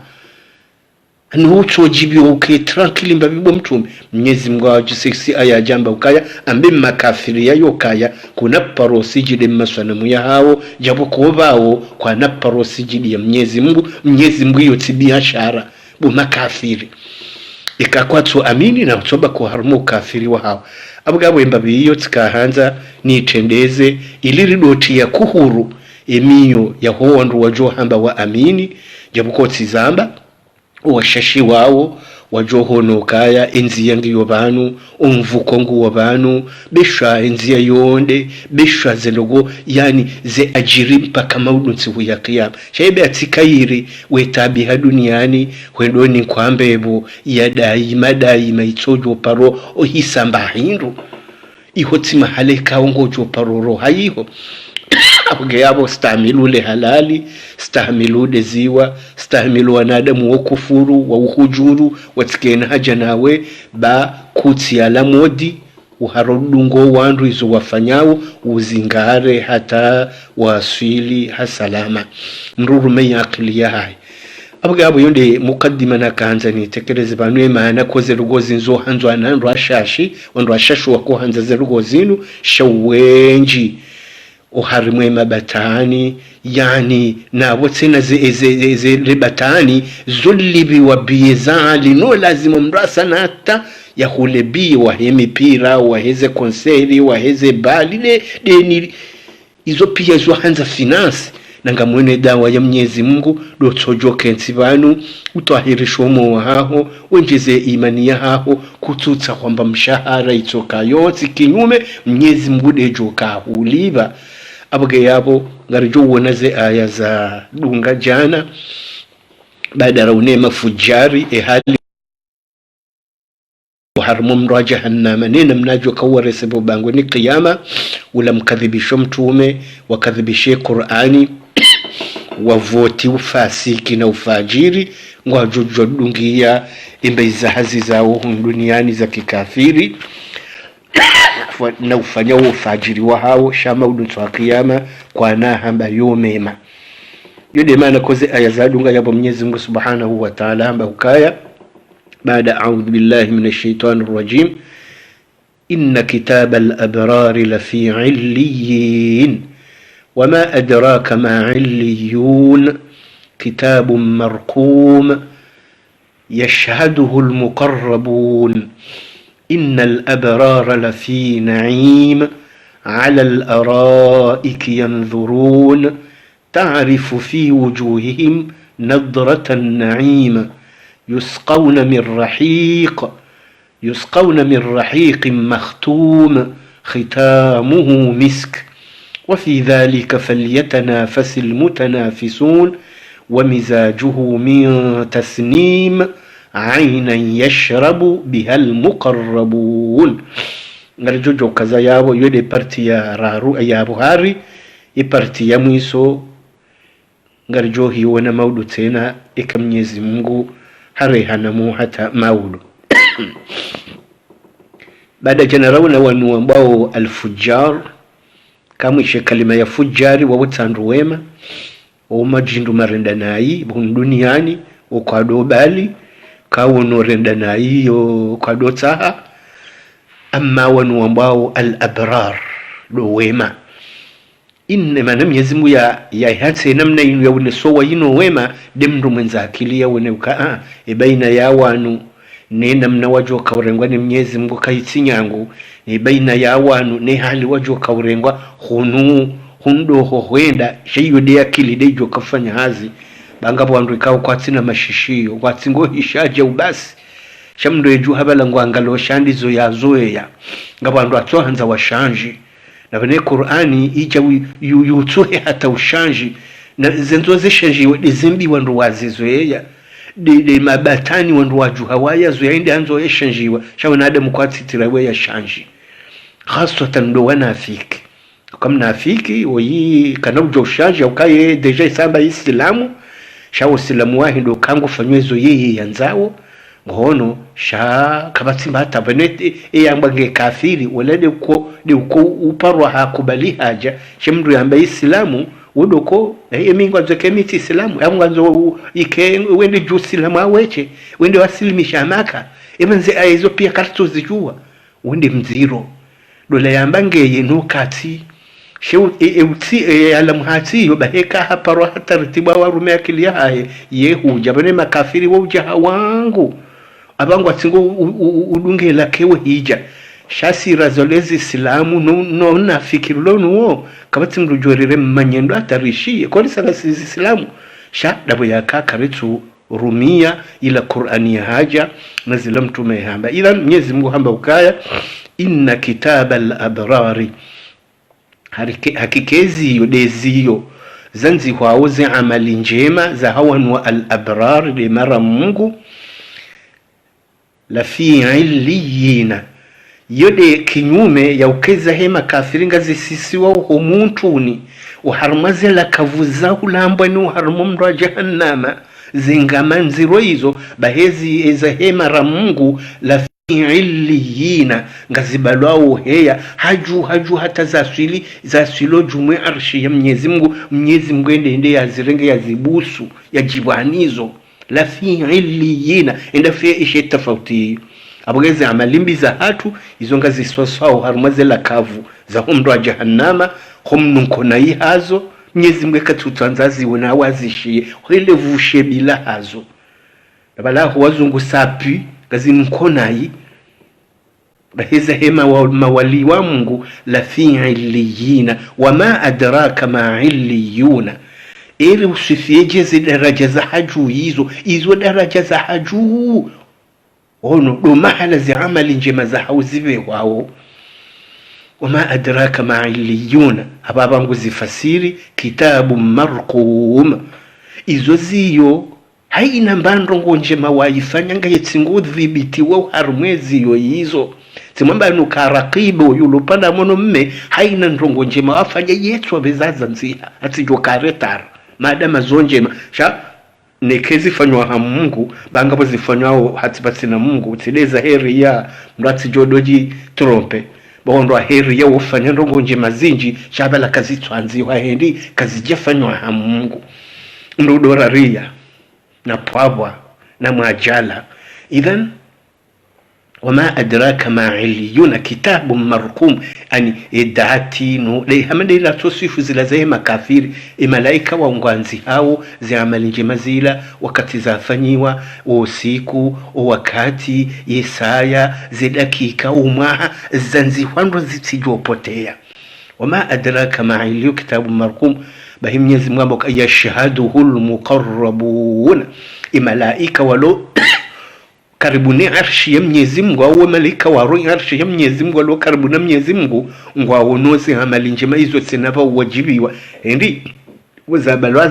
nucho jibyo uke tranquili mbabibo Mtume Mwenyezi Mungu ajisiksi aya jamba ukaya ambe makafiri yayo kaya kuna parosijide maswanamu ya hao jabo kubao kwa na parosijide ya Mwenyezi Mungu yotibia shara bu makafiri ikakwatso amini na mtoba kuharmu kafiri wa hao abugabo embabi iyo tikahanza nitendeze iliridoti ya kuhuru emiyo ya howandu wajo hamba wa amini jabuko tizamba washashi wao wajoho nokaya enzi yangi yobanu umvuko ngu wabanu besha enzi ya yonde besha zelogo yani ze ajiri mpaka maudunsi huya kiyama shaibe atikairi wetabiha duniani wendoni kwambebo ya daima itojo paro ohisamba hindu ihoti mahaleka ongojo paroro haiho abugeyabo stamilule halali stahmilude ziwa stahmilu wanadamu wa kufuru wa uhujuru watikena haja nawe ba kuti ala modi uharodungo wandu izo wafanyawo uzingare hata waswili hasalama mrurume ya akili ya hai abugabo yonde mukaddima nakanza ni tekereze banwe maana koze rugozi nzo hanzwa na rwashashi rwashashu wako hanza ze rugozinu shawenji uharimwe mabatani yani nabo tsena ze batani zullibi wa bizali no lazima mrasa nata ya hulebi wa hemipira wa heze konseri wa heze bali deni izo pia zo hanza finance nanga mwene dawa ya Mwenyezi Mungu do tsojoke nsibanu utwahirisho mu haho wenjeze imani yaho kututsa kwamba mshahara itoka yoti kinyume Mwenyezi Mungu dejoka uliba abage yabo ngarijo wonaze aya za dunga jana baada raunema fujari hali harmu mra jahannama nena mnajo kaware sebo bango ni kiyama ula mkadhibisho mtume wakadhibishe Qur'ani wavoti ufasiki na ufajiri ngwajojo dungia imbe hazi zao duniani za kikafiri na ufanya ufajiri wa hao shama udutu wa kiyama kwa nahamba yomema yode maana koze aya za dunga ya Mwenyezi Mungu Subhanahu wa Ta'ala amba ukaya baada a'udhu billahi minash shaitanir rajim inna kitabal abrari lafi 'illiyin وما أدراك ما عليون كتاب مرقوم يشهده المقربون إن الأبرار لفي نعيم على الأرائك ينظرون تعرف في وجوههم نضرة النعيم يسقون من رحيق مختوم ختامه مسك وفي ذلك فليتنافس المتنافسون ومزاجه من تسنيم عينا يشرب بها المقربون نرجوجو كذا يابو يودي بارتيا رارو يابو هاري يبارتيا ميسو نرجو هيونا مولو تينا إكا Mwenyezi Mungu harehanamu hata maulu baada janarauna wanu ambao alfujar kamwishe kalima ya fujari wa utandu wema wa umajindu marenda nayi duniani ukwado bali kawono renda nayi ukwado taha amma wanu ambao al-abrar do wema inne mana Mwenyezi Mungu ya hatse namna inu ya unesowa yino wema demndu mwenza akili ya uneuka baina ya wanu nena mna wajo kaurengwa ni Mwenyezi Mungu kaitsinyangu ni baina ya wanu ne hali wajo kaurengwa hundo hoenda sheyo de akili dejo kafanya hazi bangabo wandu ikao kwatsina mashishio kwatsingo hishaje ubasi shamndo eju habala ngwangalo shandizo ya zoeya ngabo wandu atsohanza washanji na bane Qur'ani ija yutsuhe hata ushanji na zenzo zeshanji dizimbi wandu wazizoeya de mabatani wandu waju hawaya zoyainde anzo yeshanjiwa shawe na adamu kwatsitira we yashanji khasatan ndo wanafiki kama nafiki oyi kanaujo ushanji ukaye deja isaba islamu shawo islamu wahi ndo kangu fanywezo yeye yanzao ngono sha kabatsimba hata benete eyambange kafiri walade uko uparwa hakubali haja shemndu yamba islamu udoko emingo azekemiti islamu yamwanzo ike wende ju islamu aweche wende wasilimisha maka emenze aizo pia kartu zijua wende mziro dola yambange yenokati shew alamhati yobaheka hapa roha taratibu wa rume akili yae yehu jabane makafiri wa ujaha wangu abangu atsingo udunge lakewe hija shasi razolezi islamu no nafikiru nuo kabati mrujorire manyendo atarishi kwa sana islamu sha dabo yakakaretu rumia ila Qur'ani haja nazila mtume hamba ila Mwenyezi Mungu hamba ukaya inna kitabal abrari hakikezi yodeziyo zanzi hwauze amali njema za hawan wa al-abrar de mara Mungu la fi illiyina yode kinyume ya ukeza hema kafiringa zisisiwa uhuntuni uharumaze la kavuza ulambwa ni uharumumra jahannama zingamanziro hizo bahezi eza hema ra Mungu la fi illiyina ngazibalwao heya haju hata zaswilo jumwe arshi ya Mwenyezi Mungu ende yazirenge yazibusu yajibanizo la fi illiyina inda fi ishe tofauti abogeze amalimbi za hatu izo ngazi sosao harumaze la kavu za humdo wa jahannama humnunko na hazo Mwenyezi Mungu katutanzazi wana wazishie ile vushe bila hazo bala wazungu sapi ngazi mkonai baheza hema wa mawali wa Mungu la fi illiyina wama adraka ma illiyuna ili usifieje zile daraja za haju hizo daraja za haju ono do mahala za amali njema za hauzive wao wama adraka ma illiyuna ababa nguzifasiri kitabu marqum izo ziyo haina mbandongo njema waifanya ngayetsingo dhibiti wa harumwezi yo hizo simamba nukarakibo yulupanda mono mme haina ndongo njema afanya yetu abezaza nziha atijo karetar madama zonjema sha nekezi fanywa ha Mungu bangabo zifanywa hatibati na Mungu utileza heri ya mrati jodoji trompe bondo heri ya ufanya ndongo njema zinji shabala kazi twanzi wa hendi kazi jefanywa ha Mungu ndodora ria na pwabwa na mwajala idhan wama adraka ma illiyuna kitabu marqum ani idati no le hamade la tosifu zila za makafiri malaika wa ngwanzi hao za amali njema zila wakati zafanyiwa usiku wakati Yesaya zidakika umwaha zanzi hwando zitijopotea wama adraka ma illiyuna kitabu marqum bahim Mwenyezi Mungu yashhaduhul muqarrabun malaika walo karibuni arshi ya Mwenyezi Mungu au malaika waro arshi ya Mwenyezi Mungu walo karibuni Mwenyezi Mungu ngwawonozi amali njema hizo sinaba wajibiwa ndi wazabalwa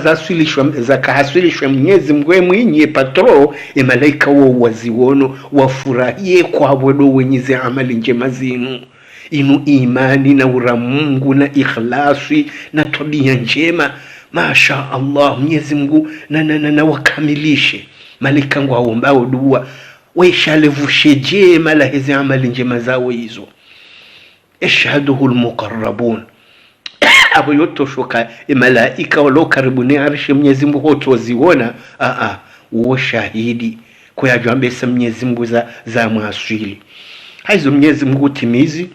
zakahaswilishwa Mwenyezi Mungu mwenye patro malaika wo waziwono wafurahie kwa wado wenyezi amali njema zinu inu imani na uramungu na ikhlasi na tabia njema masha Allah Mwenyezi Mungu na wakamilishe malika ngwa ombao dua waishalevushe jema la hizi amali njema zao hizo ishhaduhul muqarrabun abo yoto shoka malaika walo karibuni arshi Mwenyezi Mungu hotoziona uo shahidi kwa yajambe sa Mwenyezi Mungu za mwaswili haizo Mwenyezi Mungu timizi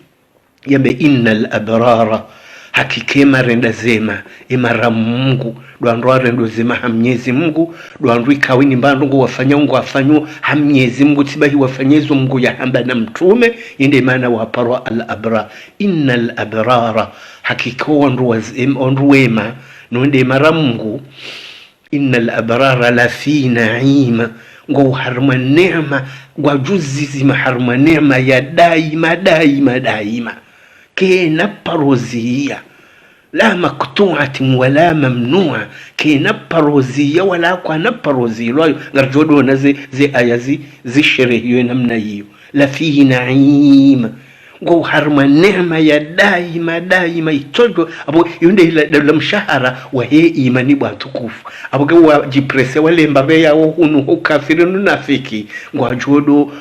yabe innal abrara hakikema renda zema imara Mungu doandwa rendo zema Mwenyezi Mungu doandwi kawini mbandungu wafanya Mungu afanyo Mwenyezi Mungu tibahi wafanyezo Mungu ya hamba na mtume inde maana waparwa al abra innal abrara hakika wandu wema nonde mara Mungu innal abrara la fi na'ima ngo harma neema ngo juzi zima harma neema ya daima kena parozia la maqtu'atin wala mamnu'a kena parozia wala kwa na parozia lo ngarjodo na zi ayazi zisherehiyo namna hiyo la fihi na'im ngo harma neema ya daima itojo abo yunde la mshahara wa he imani bwa tukufu abo kwa jiprese wale mbabe yao hunu ukafiri nunafiki ngo ajodo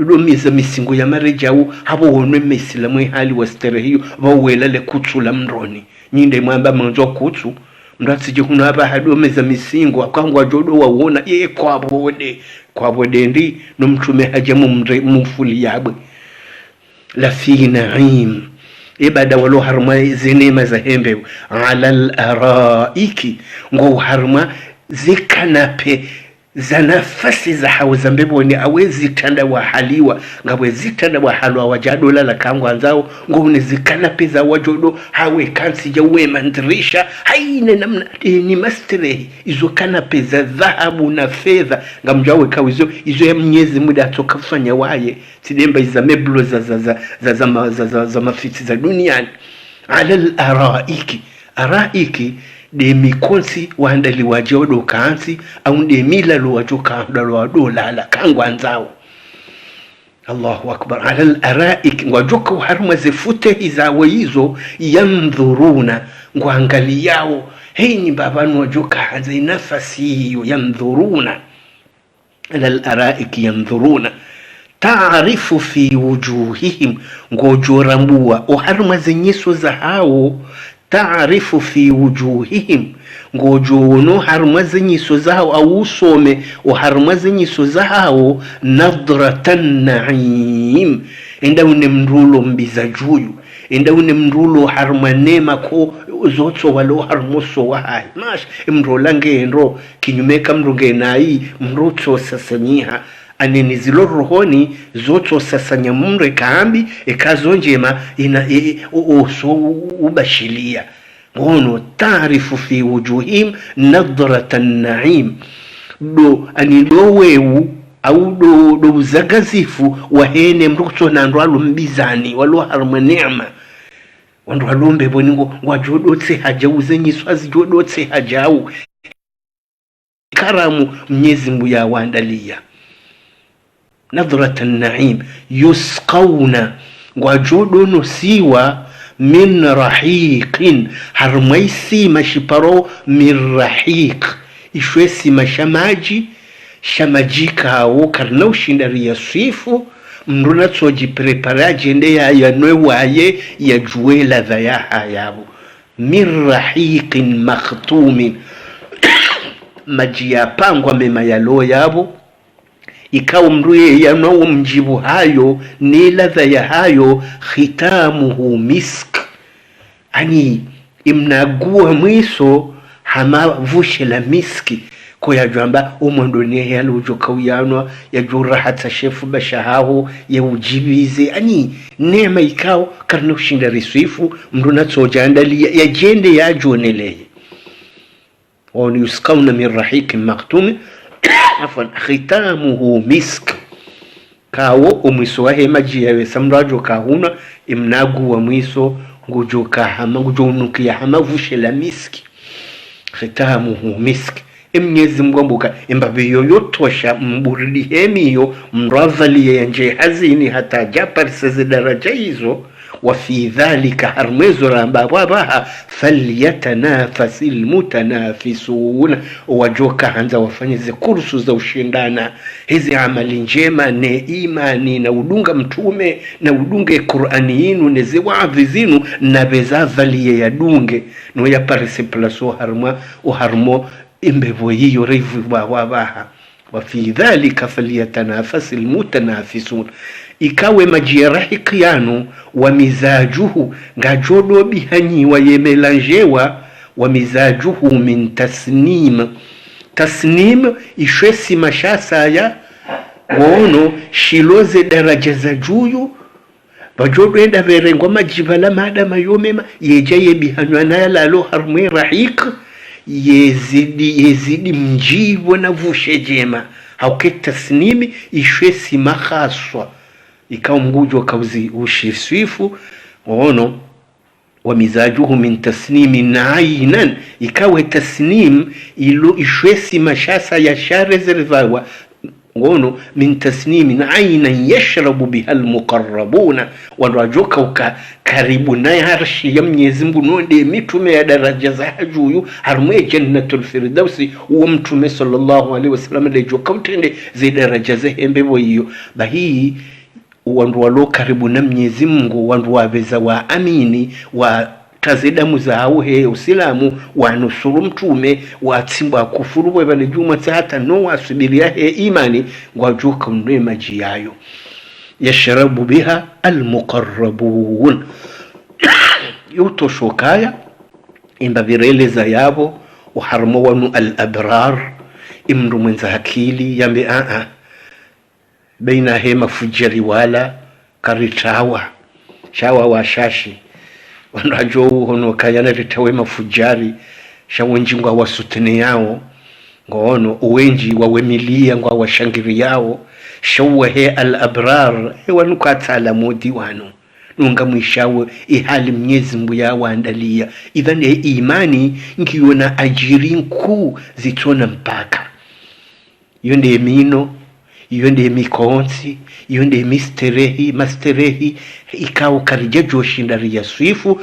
do misingo ya marejao abo wonwe mesilamu hali wasterehiyo bawela le kutsula mndoni nyinde mwamba manzo kutsu mratije kuna aba hado meza misingo akangwa jodo waona ye kwa bode ndi no mtume hajamu mfuli yabwe la fi na'im ibada walo harma zinema za hembe ala al-araiki ngo harma zikanape za nafasi za hawazambebo ni awezi tanda wa haliwa ngawezi tanda wa halwa wajadola la kangwa nzao ngo ni zikanape za wajodo hawe kansi ya wema ndirisha haine namna ni mastere izo kanape za dhahabu na fedha ngamjawe kawizo izo ya Mwenyezi muda atokafanya waye tidemba iza meblo za mafiti za duniani ala al-araiki de mikonsi waandali wajodo kaansi au de milalo wajoka ndalo la kangwa nzao Allahu akbar ala al-araik wajoka harma zifute hizawe hizo yandhuruna ngwangali yao hini babanu wajoka hanze nafasi hiyo yandhuruna ala al-araik yandhuruna ta'rifu fi wujuhihim ngojorambua o harma zenyeso za hao ta'rifu fi wujuhihim ngojono harma zenyiso zao au usome o harma zenyiso zao nadratan na'im enda une mrulo mbiza juyu enda une mrulo harma nema ko zotso walo harmoso wahai mash mrola ngendo kinyumeka mronge nai mrotso sasanyiha aneni zilo rohoni zotso sasanya mumre kaambi ekazonjema ina oso ubashilia ngono taarifu fi wujuhim nadratan na'im do ani do wewu au do zagazifu wahene mrotso na ndwalo mbizani walo harma neema wandu halombe boningo ngwajodotse hajauze nyiswazi jodotse hajau karamu Mwenyezi Mungu ya waandalia nadratan na'im yusqawna ngwajodono siwa min rahiqin harmaisi mashiparo min rahiq ishwesi mashamaji shamajika wo karna ushindari ya swifu mruna tsoji prepara jende ya nwewaye ya juwe ladha ya hayabu min rahiqin makhtumin maji ya pangwa mema ya lo yabo ikawa mruye ya nao mjibu hayo ni ladha ya hayo khitamuhu misk ani imnagua mwiso hama vushe la miski ko ya jamba umondone ya lujo kauyanwa ya jura hata shefu bashahahu ya ujibize ani neema ikao karno shinda riswifu mruna tsoja andali ya jende ya jonele wani yuskawna min rahiqin maktumi afan khitamuhu misk kawo umwiso wahe maji yawe samrajo kahuna imnagu wa mwiso ngujo kahama ngujo unukia hama vushe la miski khitamuhu misk Mwenyezi Mungu mbuka imbabe yoyotosha mburidi hemiyo mravali ya nje hazini hata japarisa daraja hizo wa fi dhalika harmezo rambabaha falyatanafasil mutanafisun wajoka hanza wafanye ze kursu za ushindana hizi amali njema ne imani na udunga mtume na udunge Qur'ani yinu neze waadhi zinu na bezavali ya dunge no ya parisi plaso harmo imbevo hiyo revu wabaha wa fi dhalika falyatanafasil mutanafisun ikawe majirahi yanu wa mizajuhu ngajodo bihanyi wa yemelanjewa wa mizajuhu min tasnim ishwesi mashasa ya wono shiloze daraja za juyu bajodo enda verengwa majivala madama yomema yejaye bihanywa na lalo harmwe rahik yezidi mjivo na vushe jema hauke tasnimi ishwesi makhaswa ikaw mgujo kauzi ushisifu wono wa mizajuhu min tasnimin aynan ikawe tasnim ilo ishwesi mashasa ya sharezervawa ngono min tasnimin aynan yashrabu biha almuqarrabuna warajoka karibu naye harshi ya Mwenyezi Mungu nonde mitume ya daraja za juyu harmwe jannatul firdausi wa mtume sallallahu alaihi wasallam lejoka utende zi daraja za hembevo hiyo bahi wandu walo karibu na Mwenyezi Mungu wandu wabeza wa amini wa tazidamu za hauhe usilamu wa nusuru mtume wa timba kufuru webale juma hata no wasubiria he imani wajuka mnwe maji yayo yashrabu biha almuqarrabun yutoshokaya imbavireleza yabo uharmo wanu al-abrar imru mwenza hakili yambe baina hema fujari wala karitawa shawa wa shashi wanajo hono kayana ritawe mafujari shawenji ngwa wasutene yao ngono uwenji wawemilia ngwa washangiri yao shawa he al-abrar wanuka alamu diwano nunga mwishawe ihali Mwenyezi Mungu ya waandalia idhan imani nkiona ajiri nku zitona mpaka yonde mino yonde mikonsi yonde masterehi ikao karija joshindari ya swifu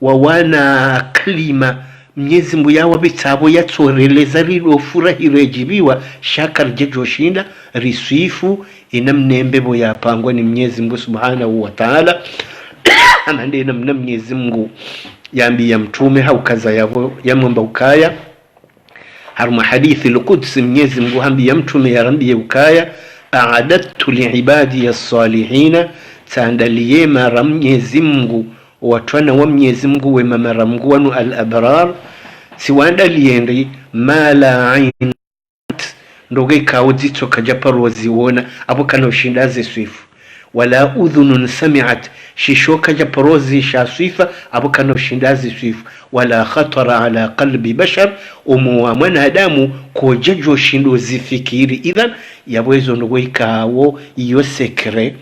wawana klima Mwenyezi Mungu yawa bitabo yatsoreleza rilo furahirejibiwa shakarija joshinda riswifu inamnembebo yapangwa ni Mwenyezi Mungu Subhanahu wa Ta'ala amande namna Mwenyezi Mungu yambi ya mtume haukaza yavo yamwamba ukaya harma hadithi al-Quds Mwenyezi Mungu hambi ya mtume yarambi ukaya a'adattu li'ibadi as-salihin taandaliye mara Mwenyezi Mungu watwana wa Mwenyezi Mungu wema mara Mungu wanu al-abrar siwaandaliye ma la ain ndoge kaudi toka japaro ziona abo kana ushindaze swifu wala udhunun sami'at shishoka japarozi shaswifa abo kana ushindazi swifu wala khatara ala qalbi bashar wa mwanadamu kojejo shindo zifikiri idhan yabwezo ndogo ikawo iyo sekre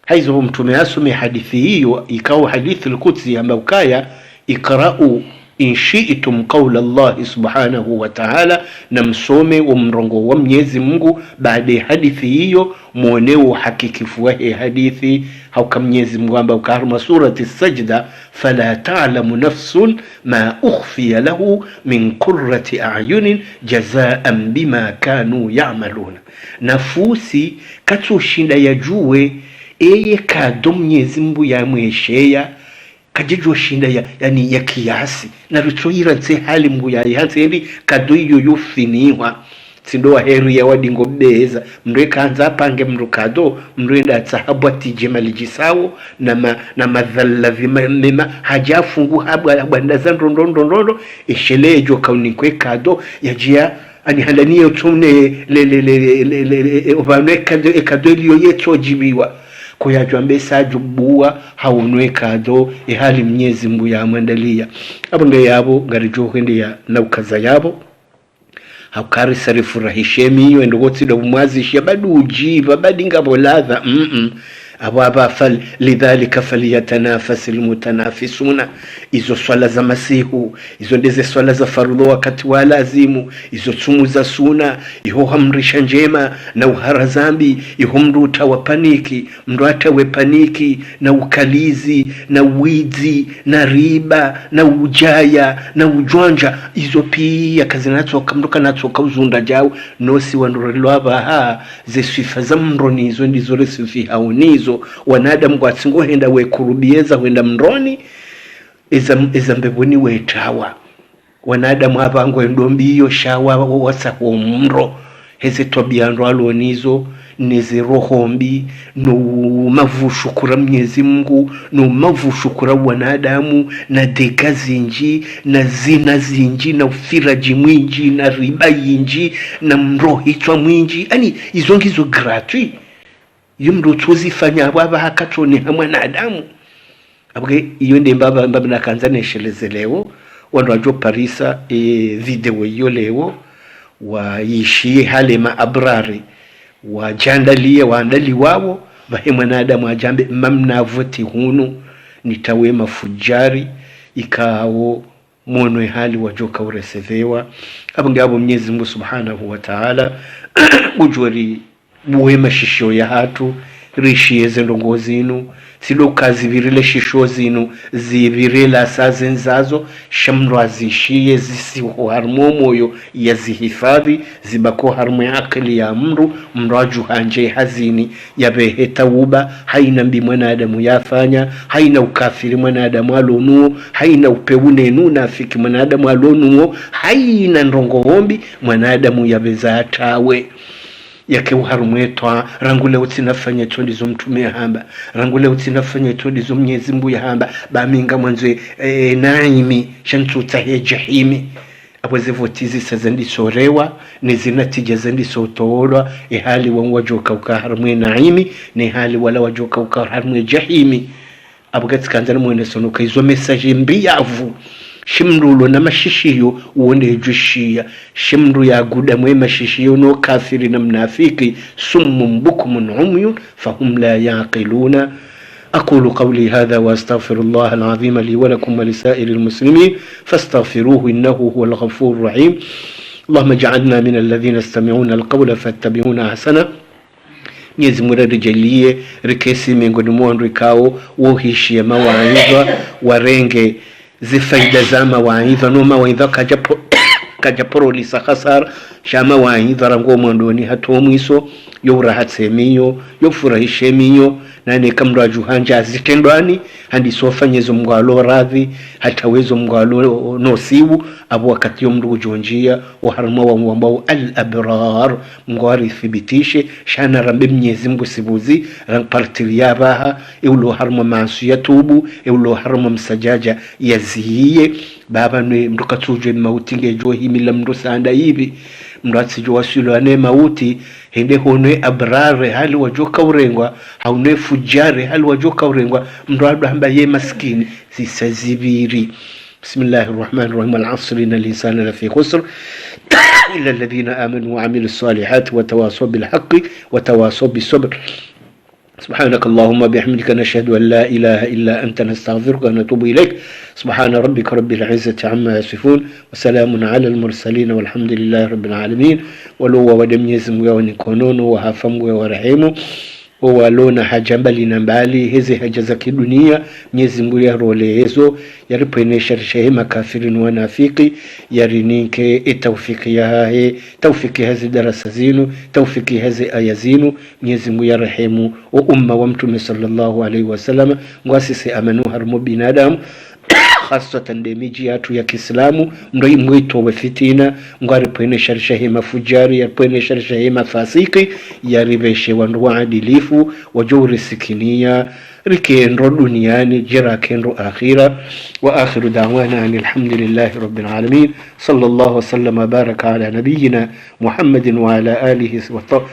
haizo mtume asome hadithi hiyo ikawa hadithi al-Qudsi ambayo kaya ikra'u in shi'tum qawla Allah subhanahu wa ta'ala na msome mrongo wa Mwenyezi Mungu baada hadithi hiyo muoneo hakikifu wa hadithi hauka Mwenyezi Mungu ambaye karma surati Sajda fala ta'lamu nafsun ma ukhfiya lahu min qurrati a'yunin jazaan bima kanu ya'maluna nafusi katushinda yajue eye kado Mwenyezi Mungu yamwesheya kajejo shinda yani ya kiasi na rutoira nse hali Mungu ya hanse ndi kado hiyo yufiniwa sindo wa heri ya wadingo beza mrwe kanza pange mrukado mrwenda tsahabwa tijemali jisawo na madhalla vima hajafungu habwa ndaza ndondondo ishelejo kaunikwe kado yajia ani halani yotumne obanwe kado iliyo yeto jibiwa kuyajwa mbesa jubua haunwe kado ihali Mwenyezi Mungu ya mwandalia abo nge yabo ngarijo ndi ya naukaza yabo hakari sarifurahishe miyo endogoti do mwazishia badu ujiva badinga boladha aba fal lidhalika falyatanafasil mutanafisuna izo swala za masihu izo ndeze swala za farudhu wakati wa lazimu izo tsumu za suna iho hamrisha njema na uhara zambi iho mruta wa paniki mruata we paniki na ukalizi na wizi na riba na ujaya na ujwanja izo pia kazinatso kamruka natso kauzunda jao nosi wanurelwa ze sifa za mroni izo ndizo resifi haunizo wanadamu kwa tsingo henda we kurubieza wenda mroni eza mbeboni wetawa wanadamu abango ndombiyo shawa wasa homro heze tobiandro alonizo neze rohombi no mavushukura Mwenyezi Mungu no mavushukura wanadamu na dega zinji na zina zinji na ufiraji mwinji na riba yinji na mrohitwa mwinji yani izongizo gratuit yumru tuzifanya baba hakatoni hamwe na Adamu abwe iyo ndi baba nakanza nesheleze leo wando wajo parisa video iyo leo waishie hale maabrari wajandalie waandali wao bahemwe na Adamu ajambe mamna voti hunu nitawe mafujari ikao mwono hali wajoka uresevewa abwe abo Mwenyezi Mungu Subhanahu wa Ta'ala ujori buwema shisho ya hatu rishiye zendongo zinu sido kazi virile shisho zinu zivirila sazenzazo shamru azishiye zisiho harmo moyo ya zihifadhi zibako harmo ya akili ya mraju hanje hazini ya beheta uba haina mbi mwanadamu yafanya haina ukafiri mwanadamu alonuo haina upeune nuna fiki mwanadamu alonuo haina ndongo hombi mwanadamu ya beza atawe yake uharumwetwa rangule utinafanya tondizo mtume hamba rangule utinafanya tondizo Mwenyezi Mungu ya hamba baminga mwanzo naimi shantuta he jahimi abwezevotizi sazandi sorewa nezinatija zandi sotolwa hali wajoka ukaharumwe naimi ne hali wala wajoka ukaharumwe jahimi abgatsikandana mwene sonuka izo message mbiyavu shimrulo na mashishiyo uone jushia shimru ya guda mwe mashishiyo no kafiri na mnafiki summun bukumun umyun fahum la yaqiluna أقول قولي هذا وأستغفر الله العظيم لي ولكم ولسائر المسلمين فاستغفروه إنه هو الغفور الرحيم اللهم اجعلنا من الذين يستمعون القول فاتبعون أحسنه Mwenyezi Mungu rejelie rikesi miongoni mwa rikao wohishie mawaidha warenge zifaida za mawaidha no mawaidha kajaporo lisa khasar shama waidha rango mwandoni hato mwiso yo rahatsemiyo yo furahishemiyo nani kamra juhanja zitendwani handi sofanyezo mngwalo radhi hata wezo mngwalo nosibu abo wakati yomru ujonjia uharma wa ambao al-abrar mngwari thibitishe shana rambe Mwenyezi Mungu sibuzi rangpartilia baha eulo harma maasi yatubu eulo harma msajaja yaziye baba ni mruka tujwe mautinge jo himila mru sanda hivi mratsi jo wasilwane mauti hende hone abrare hali wajoka urengwa haune fujare hali wajoka urengwa mradu hamba ye maskini zisazibiri. Bismillahirrahmanirrahim. Al-asr innal insana lafi khusr illa alladhina amanu wa amilus salihati wa tawasaw bil haqqi wa tawasaw bis sabr. سبحانك اللهم بحمدك نشهد أن لا إله إلا أنت نستغفرك ونتوب إليك. سبحان ربك رب العزة عما يصفون وسلام على المرسلين والحمد لله رب العالمين. ولو ودم يزم ونكونون وهافم ورحيم owalona haja mbali na mbali hizi haja za kidunia Mwenyezi Mungu yarolezo yalipoenesha shehema kafirin wanafiki yarinike tawfiki yahe tawfiki hazi darasa zinu tawfiki hazi aya zinu Mwenyezi Mungu yarehemu wa umma wa mtume sallallahu alaihi wasallam ngwasisi amanu harmu binadamu khasatan de miji yatu ya Kiislamu ndo imwito wa fitina ngwari pwene sharishahi mafujari ya pwene sharishahi mafasiki ya riveshe wandu waadilifu wajuri sikinia rikendro duniani jira kendro akhira wa akhiru da'wana alhamdulillahi rabbil alamin sallallahu wasallam baraka ala nabiyyina Muhammadin wa ala alihi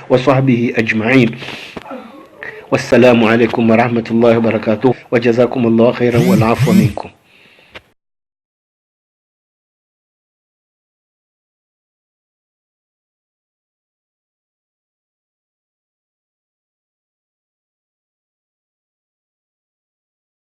wa sahbihi ajma'in. Wassalamu alaikum wa rahmatullahi wa barakatuh wa jazakumullahu khairan wal afwa minkum.